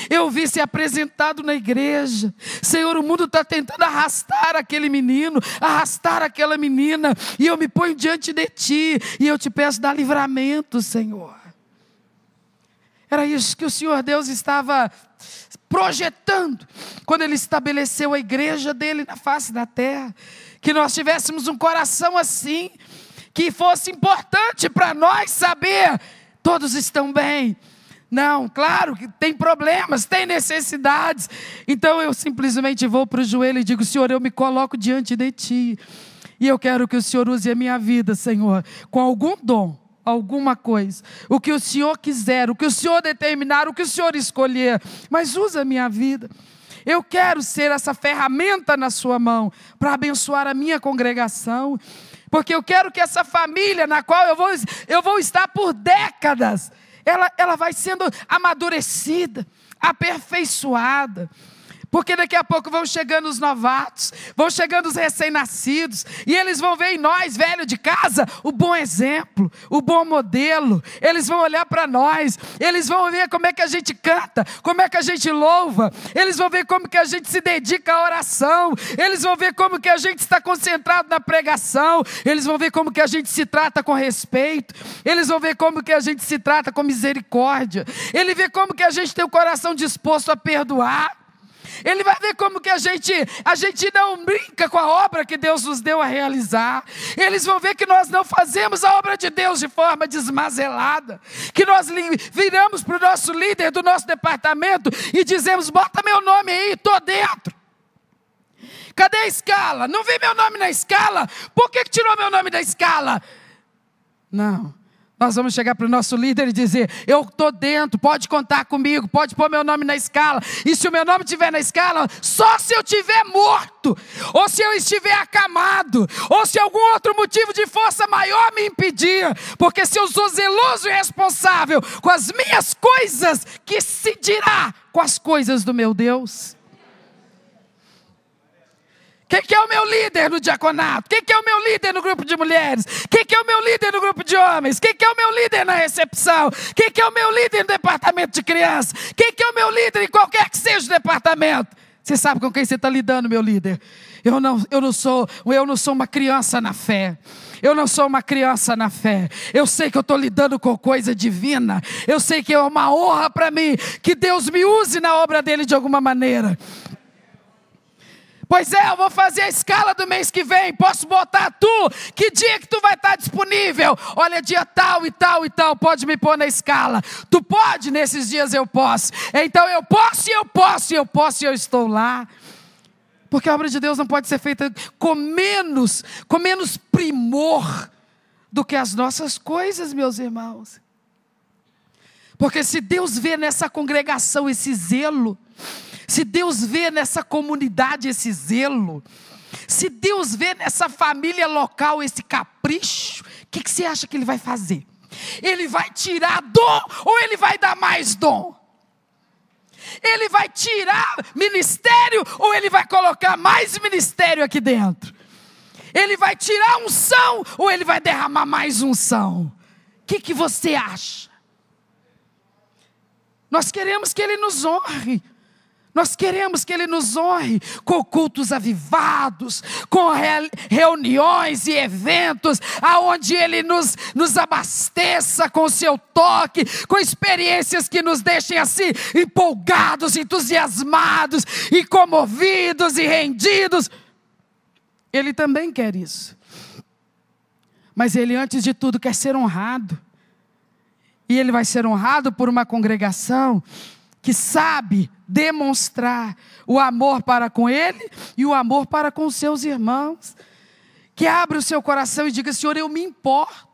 Eu vi ser apresentado na igreja. Senhor, o mundo está tentando arrastar aquele menino, arrastar aquela menina. E eu me ponho diante de Ti. E eu te peço, dá livramento, Senhor. Era isso que o Senhor Deus estava projetando quando Ele estabeleceu a igreja dEle na face da terra. Que nós tivéssemos um coração assim, que fosse importante para nós saber, todos estão bem. Não, claro que tem problemas, tem necessidades. Então eu simplesmente vou para o joelho e digo, Senhor, eu me coloco diante de Ti. E eu quero que o Senhor use a minha vida, Senhor, com algum dom, alguma coisa. O que o Senhor quiser, o que o Senhor determinar, o que o Senhor escolher. Mas usa a minha vida. Eu quero ser essa ferramenta na sua mão para abençoar a minha congregação. Porque eu quero que essa família na qual eu vou estar por décadas, ela vai sendo amadurecida, aperfeiçoada. Porque daqui a pouco vão chegando os novatos, vão chegando os recém-nascidos, e eles vão ver em nós, velho de casa, o bom exemplo, o bom modelo. Eles vão olhar para nós, eles vão ver como é que a gente canta, como é que a gente louva, eles vão ver como que a gente se dedica à oração, eles vão ver como que a gente está concentrado na pregação, eles vão ver como que a gente se trata com respeito, eles vão ver como que a gente se trata com misericórdia, ele vê como que a gente tem o coração disposto a perdoar. Ele vai ver como que a gente não brinca com a obra que Deus nos deu a realizar. Eles vão ver que nós não fazemos a obra de Deus de forma desmazelada. Que nós viramos para o nosso líder do nosso departamento e dizemos, bota meu nome aí, estou dentro. Cadê a escala? Não vi meu nome na escala. Por que tirou meu nome da escala? Não. Nós vamos chegar para o nosso líder e dizer, eu estou dentro, pode contar comigo, pode pôr meu nome na escala. E se o meu nome estiver na escala, só se eu estiver morto, ou se eu estiver acamado, ou se algum outro motivo de força maior me impedir. Porque se eu sou zeloso e responsável com as minhas coisas, que se dirá com as coisas do meu Deus? Quem é o meu líder no diaconato? Quem é o meu líder no grupo de mulheres? Quem é o meu líder no grupo de homens? Quem é o meu líder na recepção? Quem é o meu líder no departamento de crianças? Quem é o meu líder em qualquer que seja o departamento? Você sabe com quem você está lidando, meu líder? Eu não sou uma criança na fé. Eu não sou uma criança na fé. Eu sei que eu estou lidando com coisa divina. Eu sei que é uma honra para mim que Deus me use na obra dele de alguma maneira. Pois é, eu vou fazer a escala do mês que vem. Posso botar tu? Que dia que tu vai estar disponível? Olha, dia tal e tal e tal. Pode me pôr na escala. Tu pode? Nesses dias eu posso. Então eu posso e eu posso e eu posso e eu estou lá. Porque a obra de Deus não pode ser feita com menos primor do que as nossas coisas, meus irmãos. Porque se Deus vê nessa congregação esse zelo, se Deus vê nessa comunidade esse zelo, se Deus vê nessa família local esse capricho, o que você acha que Ele vai fazer? Ele vai tirar dom ou Ele vai dar mais dom? Ele vai tirar ministério ou Ele vai colocar mais ministério aqui dentro? Ele vai tirar unção ou Ele vai derramar mais unção? O que você acha? Nós queremos que Ele nos honre. Nós queremos que Ele nos honre com cultos avivados, com reuniões e eventos, aonde Ele nos abasteça com o seu toque, com experiências que nos deixem assim empolgados, entusiasmados e comovidos e rendidos. Ele também quer isso. Mas Ele, antes de tudo, quer ser honrado. E Ele vai ser honrado por uma congregação que sabe demonstrar o amor para com Ele e o amor para com os seus irmãos. Que abre o seu coração e diga: Senhor, eu me importo.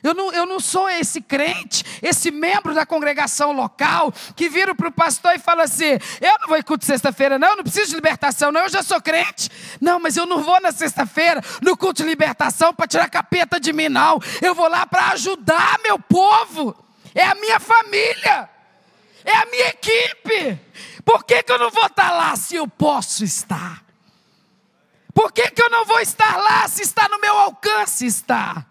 Eu não sou esse crente, esse membro da congregação local, que vira para o pastor e fala assim: eu não vou em culto sexta-feira não, eu não preciso de libertação não, eu já sou crente. Não, mas eu não vou na sexta-feira, no culto de libertação, para tirar capeta de mim não. Eu vou lá para ajudar meu povo, é a minha família. É a minha equipe. Por que eu não vou estar lá se eu posso estar? Por que eu não vou estar lá se está no meu alcance estar?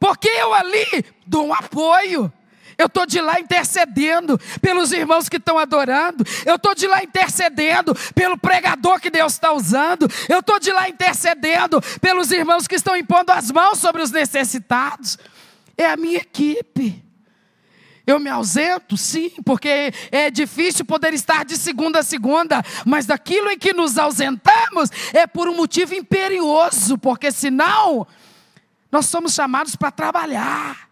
Porque eu ali dou um apoio. Eu estou de lá intercedendo pelos irmãos que estão adorando. Eu estou de lá intercedendo pelo pregador que Deus está usando. Eu estou de lá intercedendo pelos irmãos que estão impondo as mãos sobre os necessitados. É a minha equipe. Eu me ausento, sim, porque é difícil poder estar de segunda a segunda, mas daquilo em que nos ausentamos é por um motivo imperioso, porque senão nós somos chamados para trabalhar,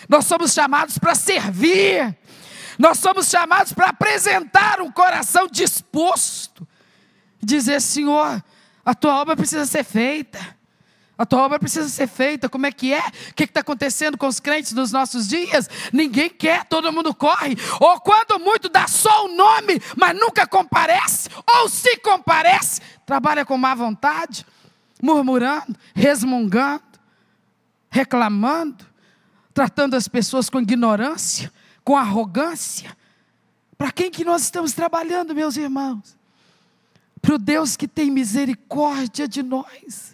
nós somos chamados para servir, nós somos chamados para apresentar um coração disposto, dizer: Senhor, a tua obra precisa ser feita. A tua obra precisa ser feita. Como é que é? O que está acontecendo com os crentes dos nossos dias? Ninguém quer, todo mundo corre. Ou quando muito dá só o nome, mas nunca comparece. Ou se comparece, trabalha com má vontade, murmurando, resmungando, reclamando, tratando as pessoas com ignorância, com arrogância. Para quem que nós estamos trabalhando, meus irmãos? Para o Deus que tem misericórdia de nós.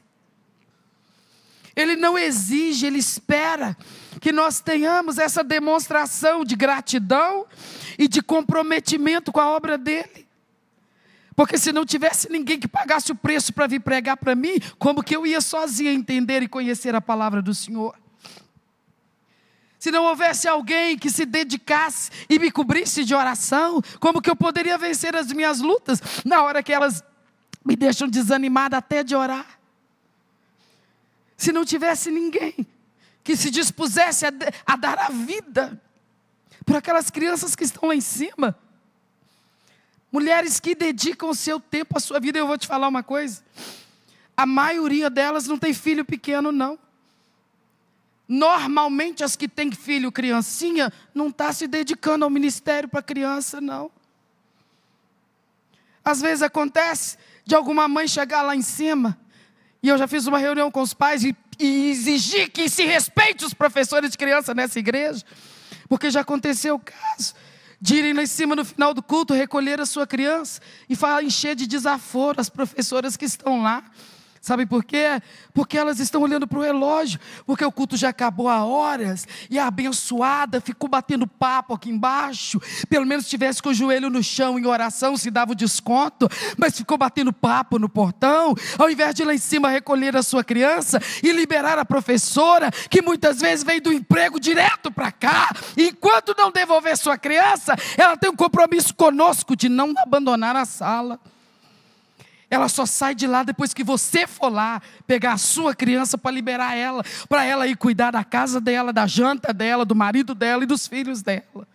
Ele não exige, Ele espera que nós tenhamos essa demonstração de gratidão e de comprometimento com a obra dEle. Porque se não tivesse ninguém que pagasse o preço para vir pregar para mim, como que eu ia sozinha entender e conhecer a palavra do Senhor? Se não houvesse alguém que se dedicasse e me cobrisse de oração, como que eu poderia vencer as minhas lutas na hora que elas me deixam desanimada até de orar? Se não tivesse ninguém que se dispusesse a dar a vida por aquelas crianças que estão lá em cima, mulheres que dedicam o seu tempo, a sua vida. Eu vou te falar uma coisa: a maioria delas não tem filho pequeno não. Normalmente as que têm filho criancinha não está se dedicando ao ministério para criança não. Às vezes acontece de alguma mãe chegar lá em cima. E eu já fiz uma reunião com os pais e exigi que se respeite os professores de criança nessa igreja. Porque já aconteceu o caso de irem lá em cima no final do culto, recolher a sua criança e encher de desaforo as professoras que estão lá. Sabe por quê? Porque elas estão olhando para o relógio, porque o culto já acabou há horas, e a abençoada ficou batendo papo aqui embaixo, pelo menos estivesse com o joelho no chão em oração, se dava o desconto, mas ficou batendo papo no portão, ao invés de ir lá em cima recolher a sua criança e liberar a professora, que muitas vezes vem do emprego direto para cá, e enquanto não devolver sua criança, ela tem um compromisso conosco de não abandonar a sala. Ela só sai de lá depois que você for lá pegar a sua criança para liberar ela, para ela ir cuidar da casa dela, da janta dela, do marido dela e dos filhos dela.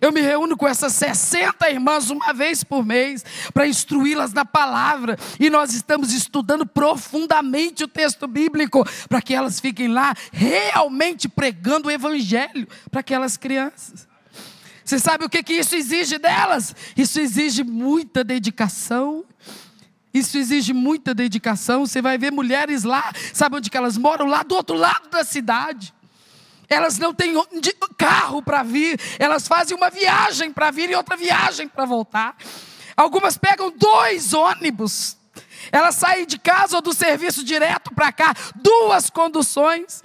Eu me reúno com essas 60 irmãs uma vez por mês para instruí-las na palavra, e nós estamos estudando profundamente o texto bíblico para que elas fiquem lá realmente pregando o evangelho para aquelas crianças. Você sabe o que isso exige delas? Isso exige muita dedicação. Isso exige muita dedicação. Você vai ver mulheres lá, sabe onde que elas moram? Lá do outro lado da cidade. Elas não têm carro para vir. Elas fazem uma viagem para vir e outra viagem para voltar. Algumas pegam 2 ônibus. Elas saem de casa ou do serviço direto para cá. 2 conduções.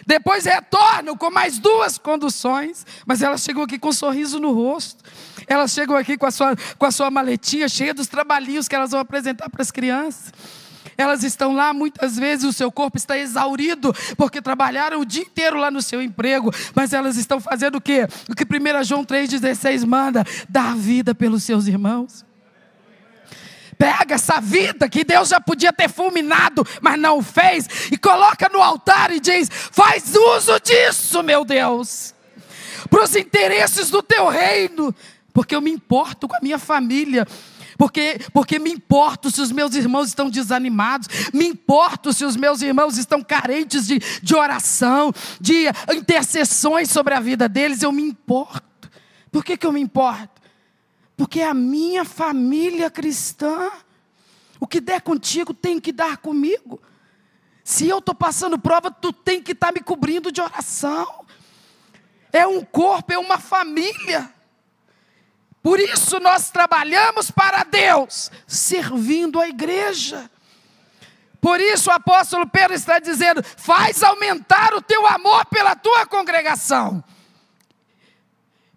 Depois retornam com mais 2 conduções, mas elas chegam aqui com um sorriso no rosto. Elas chegam aqui com a sua maletinha cheia dos trabalhinhos que elas vão apresentar para as crianças. Elas estão lá, muitas vezes o seu corpo está exaurido, porque trabalharam o dia inteiro lá no seu emprego, mas elas estão fazendo o quê? O que 1 João 3,16 manda: dar vida pelos seus irmãos. Pega essa vida que Deus já podia ter fulminado, mas não fez, e coloca no altar e diz: faz uso disso, meu Deus, para os interesses do teu reino, porque eu me importo com a minha família. Porque me importo se os meus irmãos estão desanimados, me importo se os meus irmãos estão carentes de oração, de intercessões sobre a vida deles, eu me importo. Por que eu me importo? Porque é a minha família cristã. O que der contigo tem que dar comigo. Se eu estou passando prova, tu tem que estar me cobrindo de oração. É um corpo, é uma família. Por isso nós trabalhamos para Deus, servindo a igreja. Por isso o apóstolo Pedro está dizendo: faz aumentar o teu amor pela tua congregação.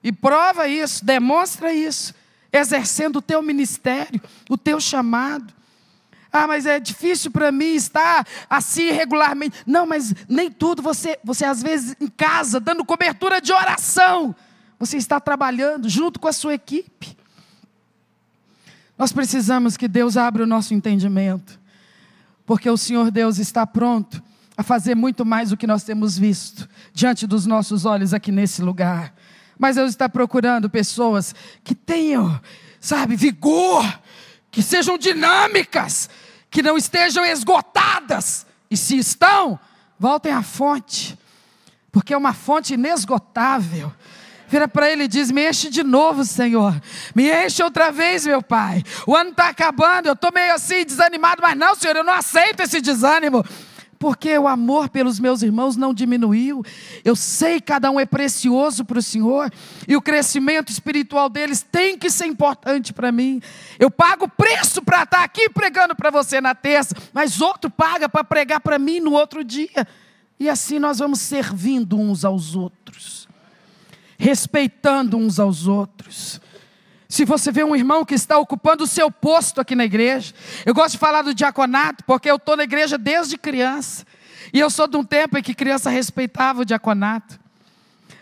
E prova isso, demonstra isso, exercendo o teu ministério, o teu chamado. Ah, mas é difícil para mim estar assim regularmente. Não, mas nem tudo, você às vezes em casa, dando cobertura de oração, você está trabalhando junto com a sua equipe. Nós precisamos que Deus abra o nosso entendimento, porque o Senhor Deus está pronto a fazer muito mais do que nós temos visto diante dos nossos olhos aqui nesse lugar. Mas Deus está procurando pessoas que tenham, vigor, que sejam dinâmicas, que não estejam esgotadas. E se estão, voltem à fonte, porque é uma fonte inesgotável. Vira para ele e diz: me enche de novo, Senhor. Me enche outra vez, meu Pai. O ano está acabando, eu estou meio assim desanimado, mas não, Senhor, eu não aceito esse desânimo. Porque o amor pelos meus irmãos não diminuiu. Eu sei que cada um é precioso para o Senhor. E o crescimento espiritual deles tem que ser importante para mim. Eu pago preço para estar aqui pregando para você na terça, mas outro paga para pregar para mim no outro dia. E assim nós vamos servindo uns aos outros, respeitando uns aos outros. Se você vê um irmão que está ocupando o seu posto aqui na igreja, eu gosto de falar do diaconato, porque eu estou na igreja desde criança, e eu sou de um tempo em que criança respeitava o diaconato.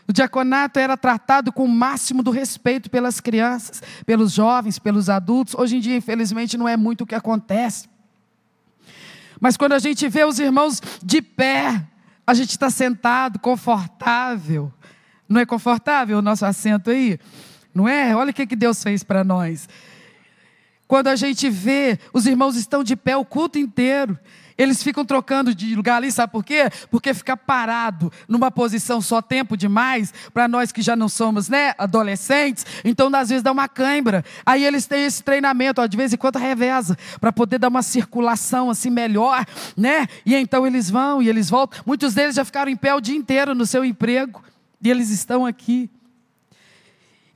O diaconato era tratado com o máximo do respeito pelas crianças, pelos jovens, pelos adultos. Hoje em dia, infelizmente, não é muito o que acontece. Mas quando a gente vê os irmãos de pé, a gente está sentado, confortável. Não é confortável o nosso assento aí? Não é? Olha o que Deus fez para nós. Quando a gente vê, os irmãos estão de pé o culto inteiro. Eles ficam trocando de lugar ali, sabe por quê? Porque ficar parado numa posição só tempo demais, para nós que já não somos, adolescentes, então às vezes dá uma cãibra. Aí eles têm esse treinamento, de vez em quando reveza, para poder dar uma circulação assim melhor, E então eles vão e eles voltam. Muitos deles já ficaram em pé o dia inteiro no seu emprego, e eles estão aqui.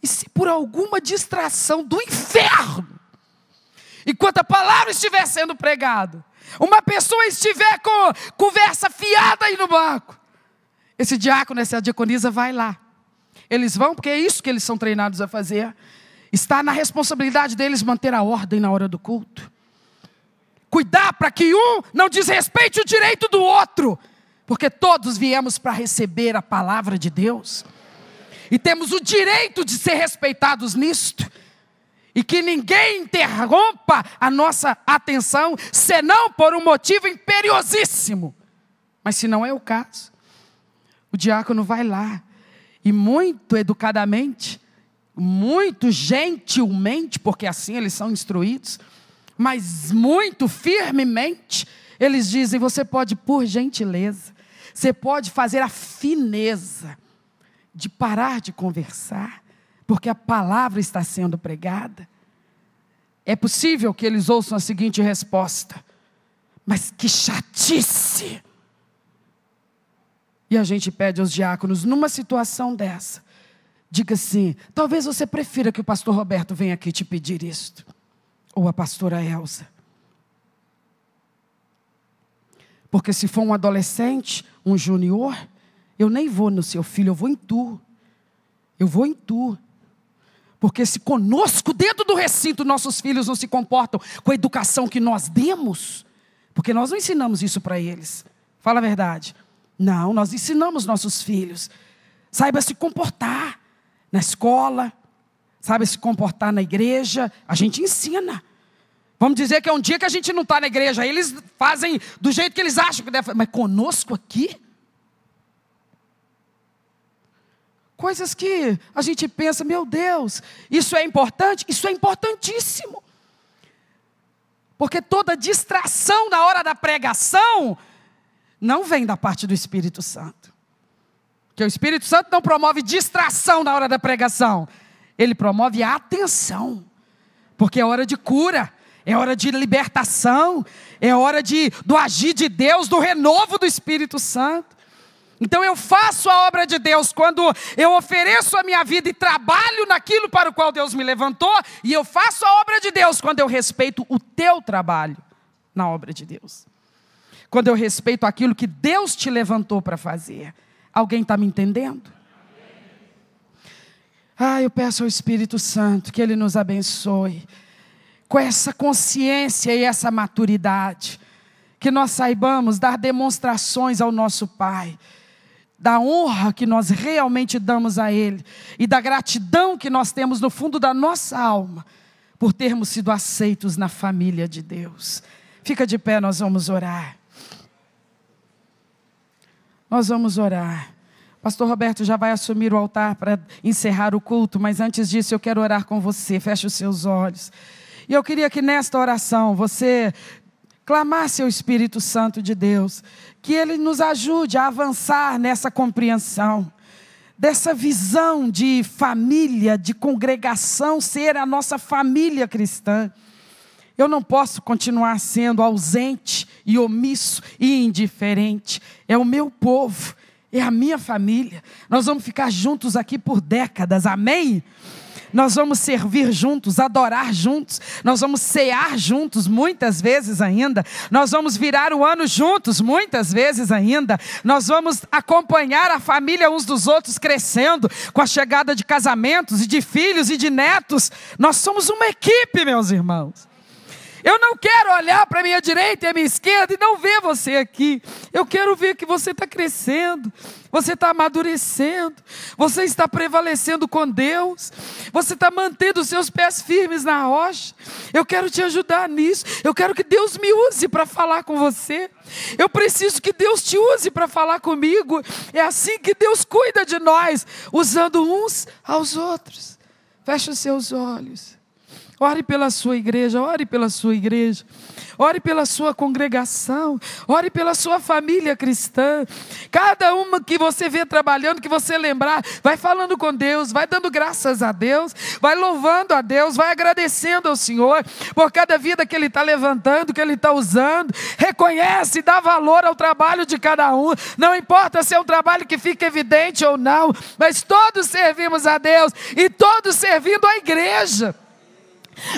E se por alguma distração do inferno, enquanto a palavra estiver sendo pregada, uma pessoa estiver com conversa fiada aí no banco, esse diácono, essa diaconisa vai lá. Eles vão porque é isso que eles são treinados a fazer. Está na responsabilidade deles manter a ordem na hora do culto. Cuidar para que um não desrespeite o direito do outro, porque todos viemos para receber a palavra de Deus. E temos o direito de ser respeitados nisto. E que ninguém interrompa a nossa atenção, senão por um motivo imperiosíssimo. Mas se não é o caso, o diácono vai lá e muito educadamente, muito gentilmente, porque assim eles são instruídos, mas muito firmemente, eles dizem: você pode, por gentileza, você pode fazer a fineza de parar de conversar, porque a palavra está sendo pregada. É possível que eles ouçam a seguinte resposta: mas que chatice! E a gente pede aos diáconos, numa situação dessa, diga assim: talvez você prefira que o pastor Roberto venha aqui te pedir isto, ou a pastora Elza. Porque se for um adolescente, um junior, eu nem vou no seu filho, eu vou em tu. Eu vou em tu. Porque se conosco, dentro do recinto, nossos filhos não se comportam com a educação que nós demos, porque nós não ensinamos isso para eles. Fala a verdade. Não, nós ensinamos nossos filhos. Saiba se comportar na escola, saiba se comportar na igreja, a gente ensina. Vamos dizer que é um dia que a gente não está na igreja, aí eles fazem do jeito que eles acham que deve fazer. Mas conosco aqui? Coisas que a gente pensa, meu Deus, isso é importante? Isso é importantíssimo. Porque toda distração na hora da pregação não vem da parte do Espírito Santo. Porque o Espírito Santo não promove distração na hora da pregação. Ele promove a atenção. Porque é hora de cura, é hora de libertação, é hora do agir de Deus, do renovo do Espírito Santo. Então eu faço a obra de Deus quando eu ofereço a minha vida e trabalho naquilo para o qual Deus me levantou. E eu faço a obra de Deus quando eu respeito o teu trabalho na obra de Deus. Quando eu respeito aquilo que Deus te levantou para fazer. Alguém está me entendendo? Eu peço ao Espírito Santo que Ele nos abençoe com essa consciência e essa maturidade. Que nós saibamos dar demonstrações ao nosso Pai, da honra que nós realmente damos a Ele e da gratidão que nós temos no fundo da nossa alma por termos sido aceitos na família de Deus. Fica de pé, nós vamos orar. Nós vamos orar. Pastor Roberto já vai assumir o altar para encerrar o culto, mas antes disso eu quero orar com você. Feche os seus olhos. E eu queria que nesta oração você clamasse ao Espírito Santo de Deus, que Ele nos ajude a avançar nessa compreensão, dessa visão de família, de congregação, ser a nossa família cristã. Eu não posso continuar sendo ausente e omisso e indiferente. É o meu povo, é a minha família. Nós vamos ficar juntos aqui por décadas, amém? Nós vamos servir juntos, adorar juntos, nós vamos cear juntos muitas vezes ainda, nós vamos virar o ano juntos muitas vezes ainda, nós vamos acompanhar a família uns dos outros crescendo, com a chegada de casamentos e de filhos e de netos. Nós somos uma equipe, meus irmãos. Eu não quero olhar para a minha direita e a minha esquerda e não ver você aqui. Eu quero ver que você está crescendo, você está amadurecendo, você está prevalecendo com Deus, você está mantendo os seus pés firmes na rocha. Eu quero te ajudar nisso. Eu quero que Deus me use para falar com você. Eu preciso que Deus te use para falar comigo. É assim que Deus cuida de nós, usando uns aos outros. Feche os seus olhos. Ore pela sua igreja, ore pela sua igreja, ore pela sua congregação, ore pela sua família cristã. Cada uma que você vê trabalhando, que você lembrar, vai falando com Deus, vai dando graças a Deus, vai louvando a Deus, vai agradecendo ao Senhor por cada vida que Ele está levantando, que Ele está usando. Reconhece e dá valor ao trabalho de cada um, não importa se é um trabalho que fica evidente ou não, mas todos servimos a Deus e todos servindo a igreja.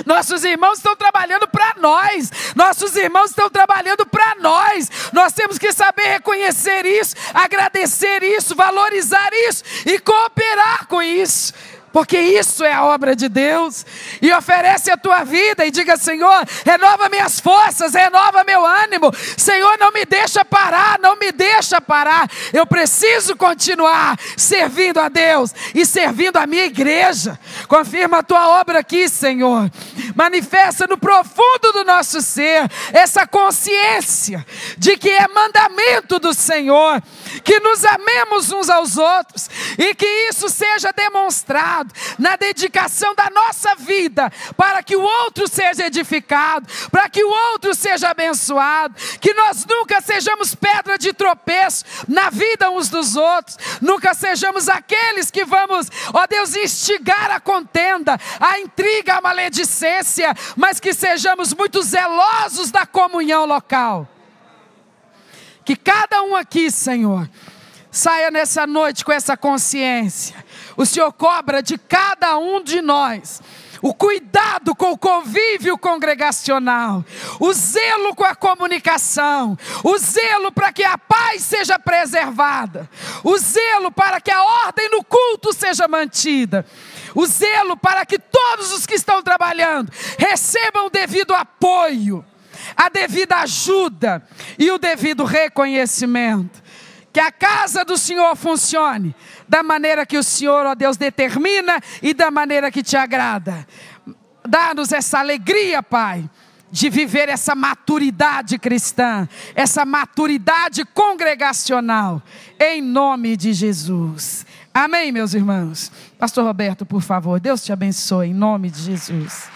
Nossos irmãos estão trabalhando para nós. Nossos irmãos estão trabalhando para nós. Nós temos que saber reconhecer isso, agradecer isso, valorizar isso e cooperar com isso. Porque isso é a obra de Deus. E oferece a tua vida e diga: Senhor, renova minhas forças, renova meu ânimo. Senhor, não me deixa parar, não me deixa parar. Eu preciso continuar servindo a Deus e servindo a minha igreja. Confirma a tua obra aqui, Senhor. Manifesta no profundo do nosso ser essa consciência de que é mandamento do Senhor que nos amemos uns aos outros e que isso seja demonstrado na dedicação da nossa vida, para que o outro seja edificado, para que o outro seja abençoado, que nós nunca sejamos pedra de tropeço na vida uns dos outros, nunca sejamos aqueles que vamos, ó Deus, instigar a contenda, a intriga, a maledicência, mas que sejamos muito zelosos da comunhão local. Que cada um aqui, Senhor, saia nessa noite com essa consciência. O Senhor cobra de cada um de nós o cuidado com o convívio congregacional, o zelo com a comunicação, o zelo para que a paz seja preservada, o zelo para que a ordem no culto seja mantida, o zelo para que todos os que estão trabalhando recebam o devido apoio, a devida ajuda e o devido reconhecimento. Que a casa do Senhor funcione da maneira que o Senhor, ó Deus, determina e da maneira que te agrada. Dá-nos essa alegria, Pai, de viver essa maturidade cristã, essa maturidade congregacional, em nome de Jesus. Amém, meus irmãos? Pastor Roberto, por favor, Deus te abençoe, em nome de Jesus.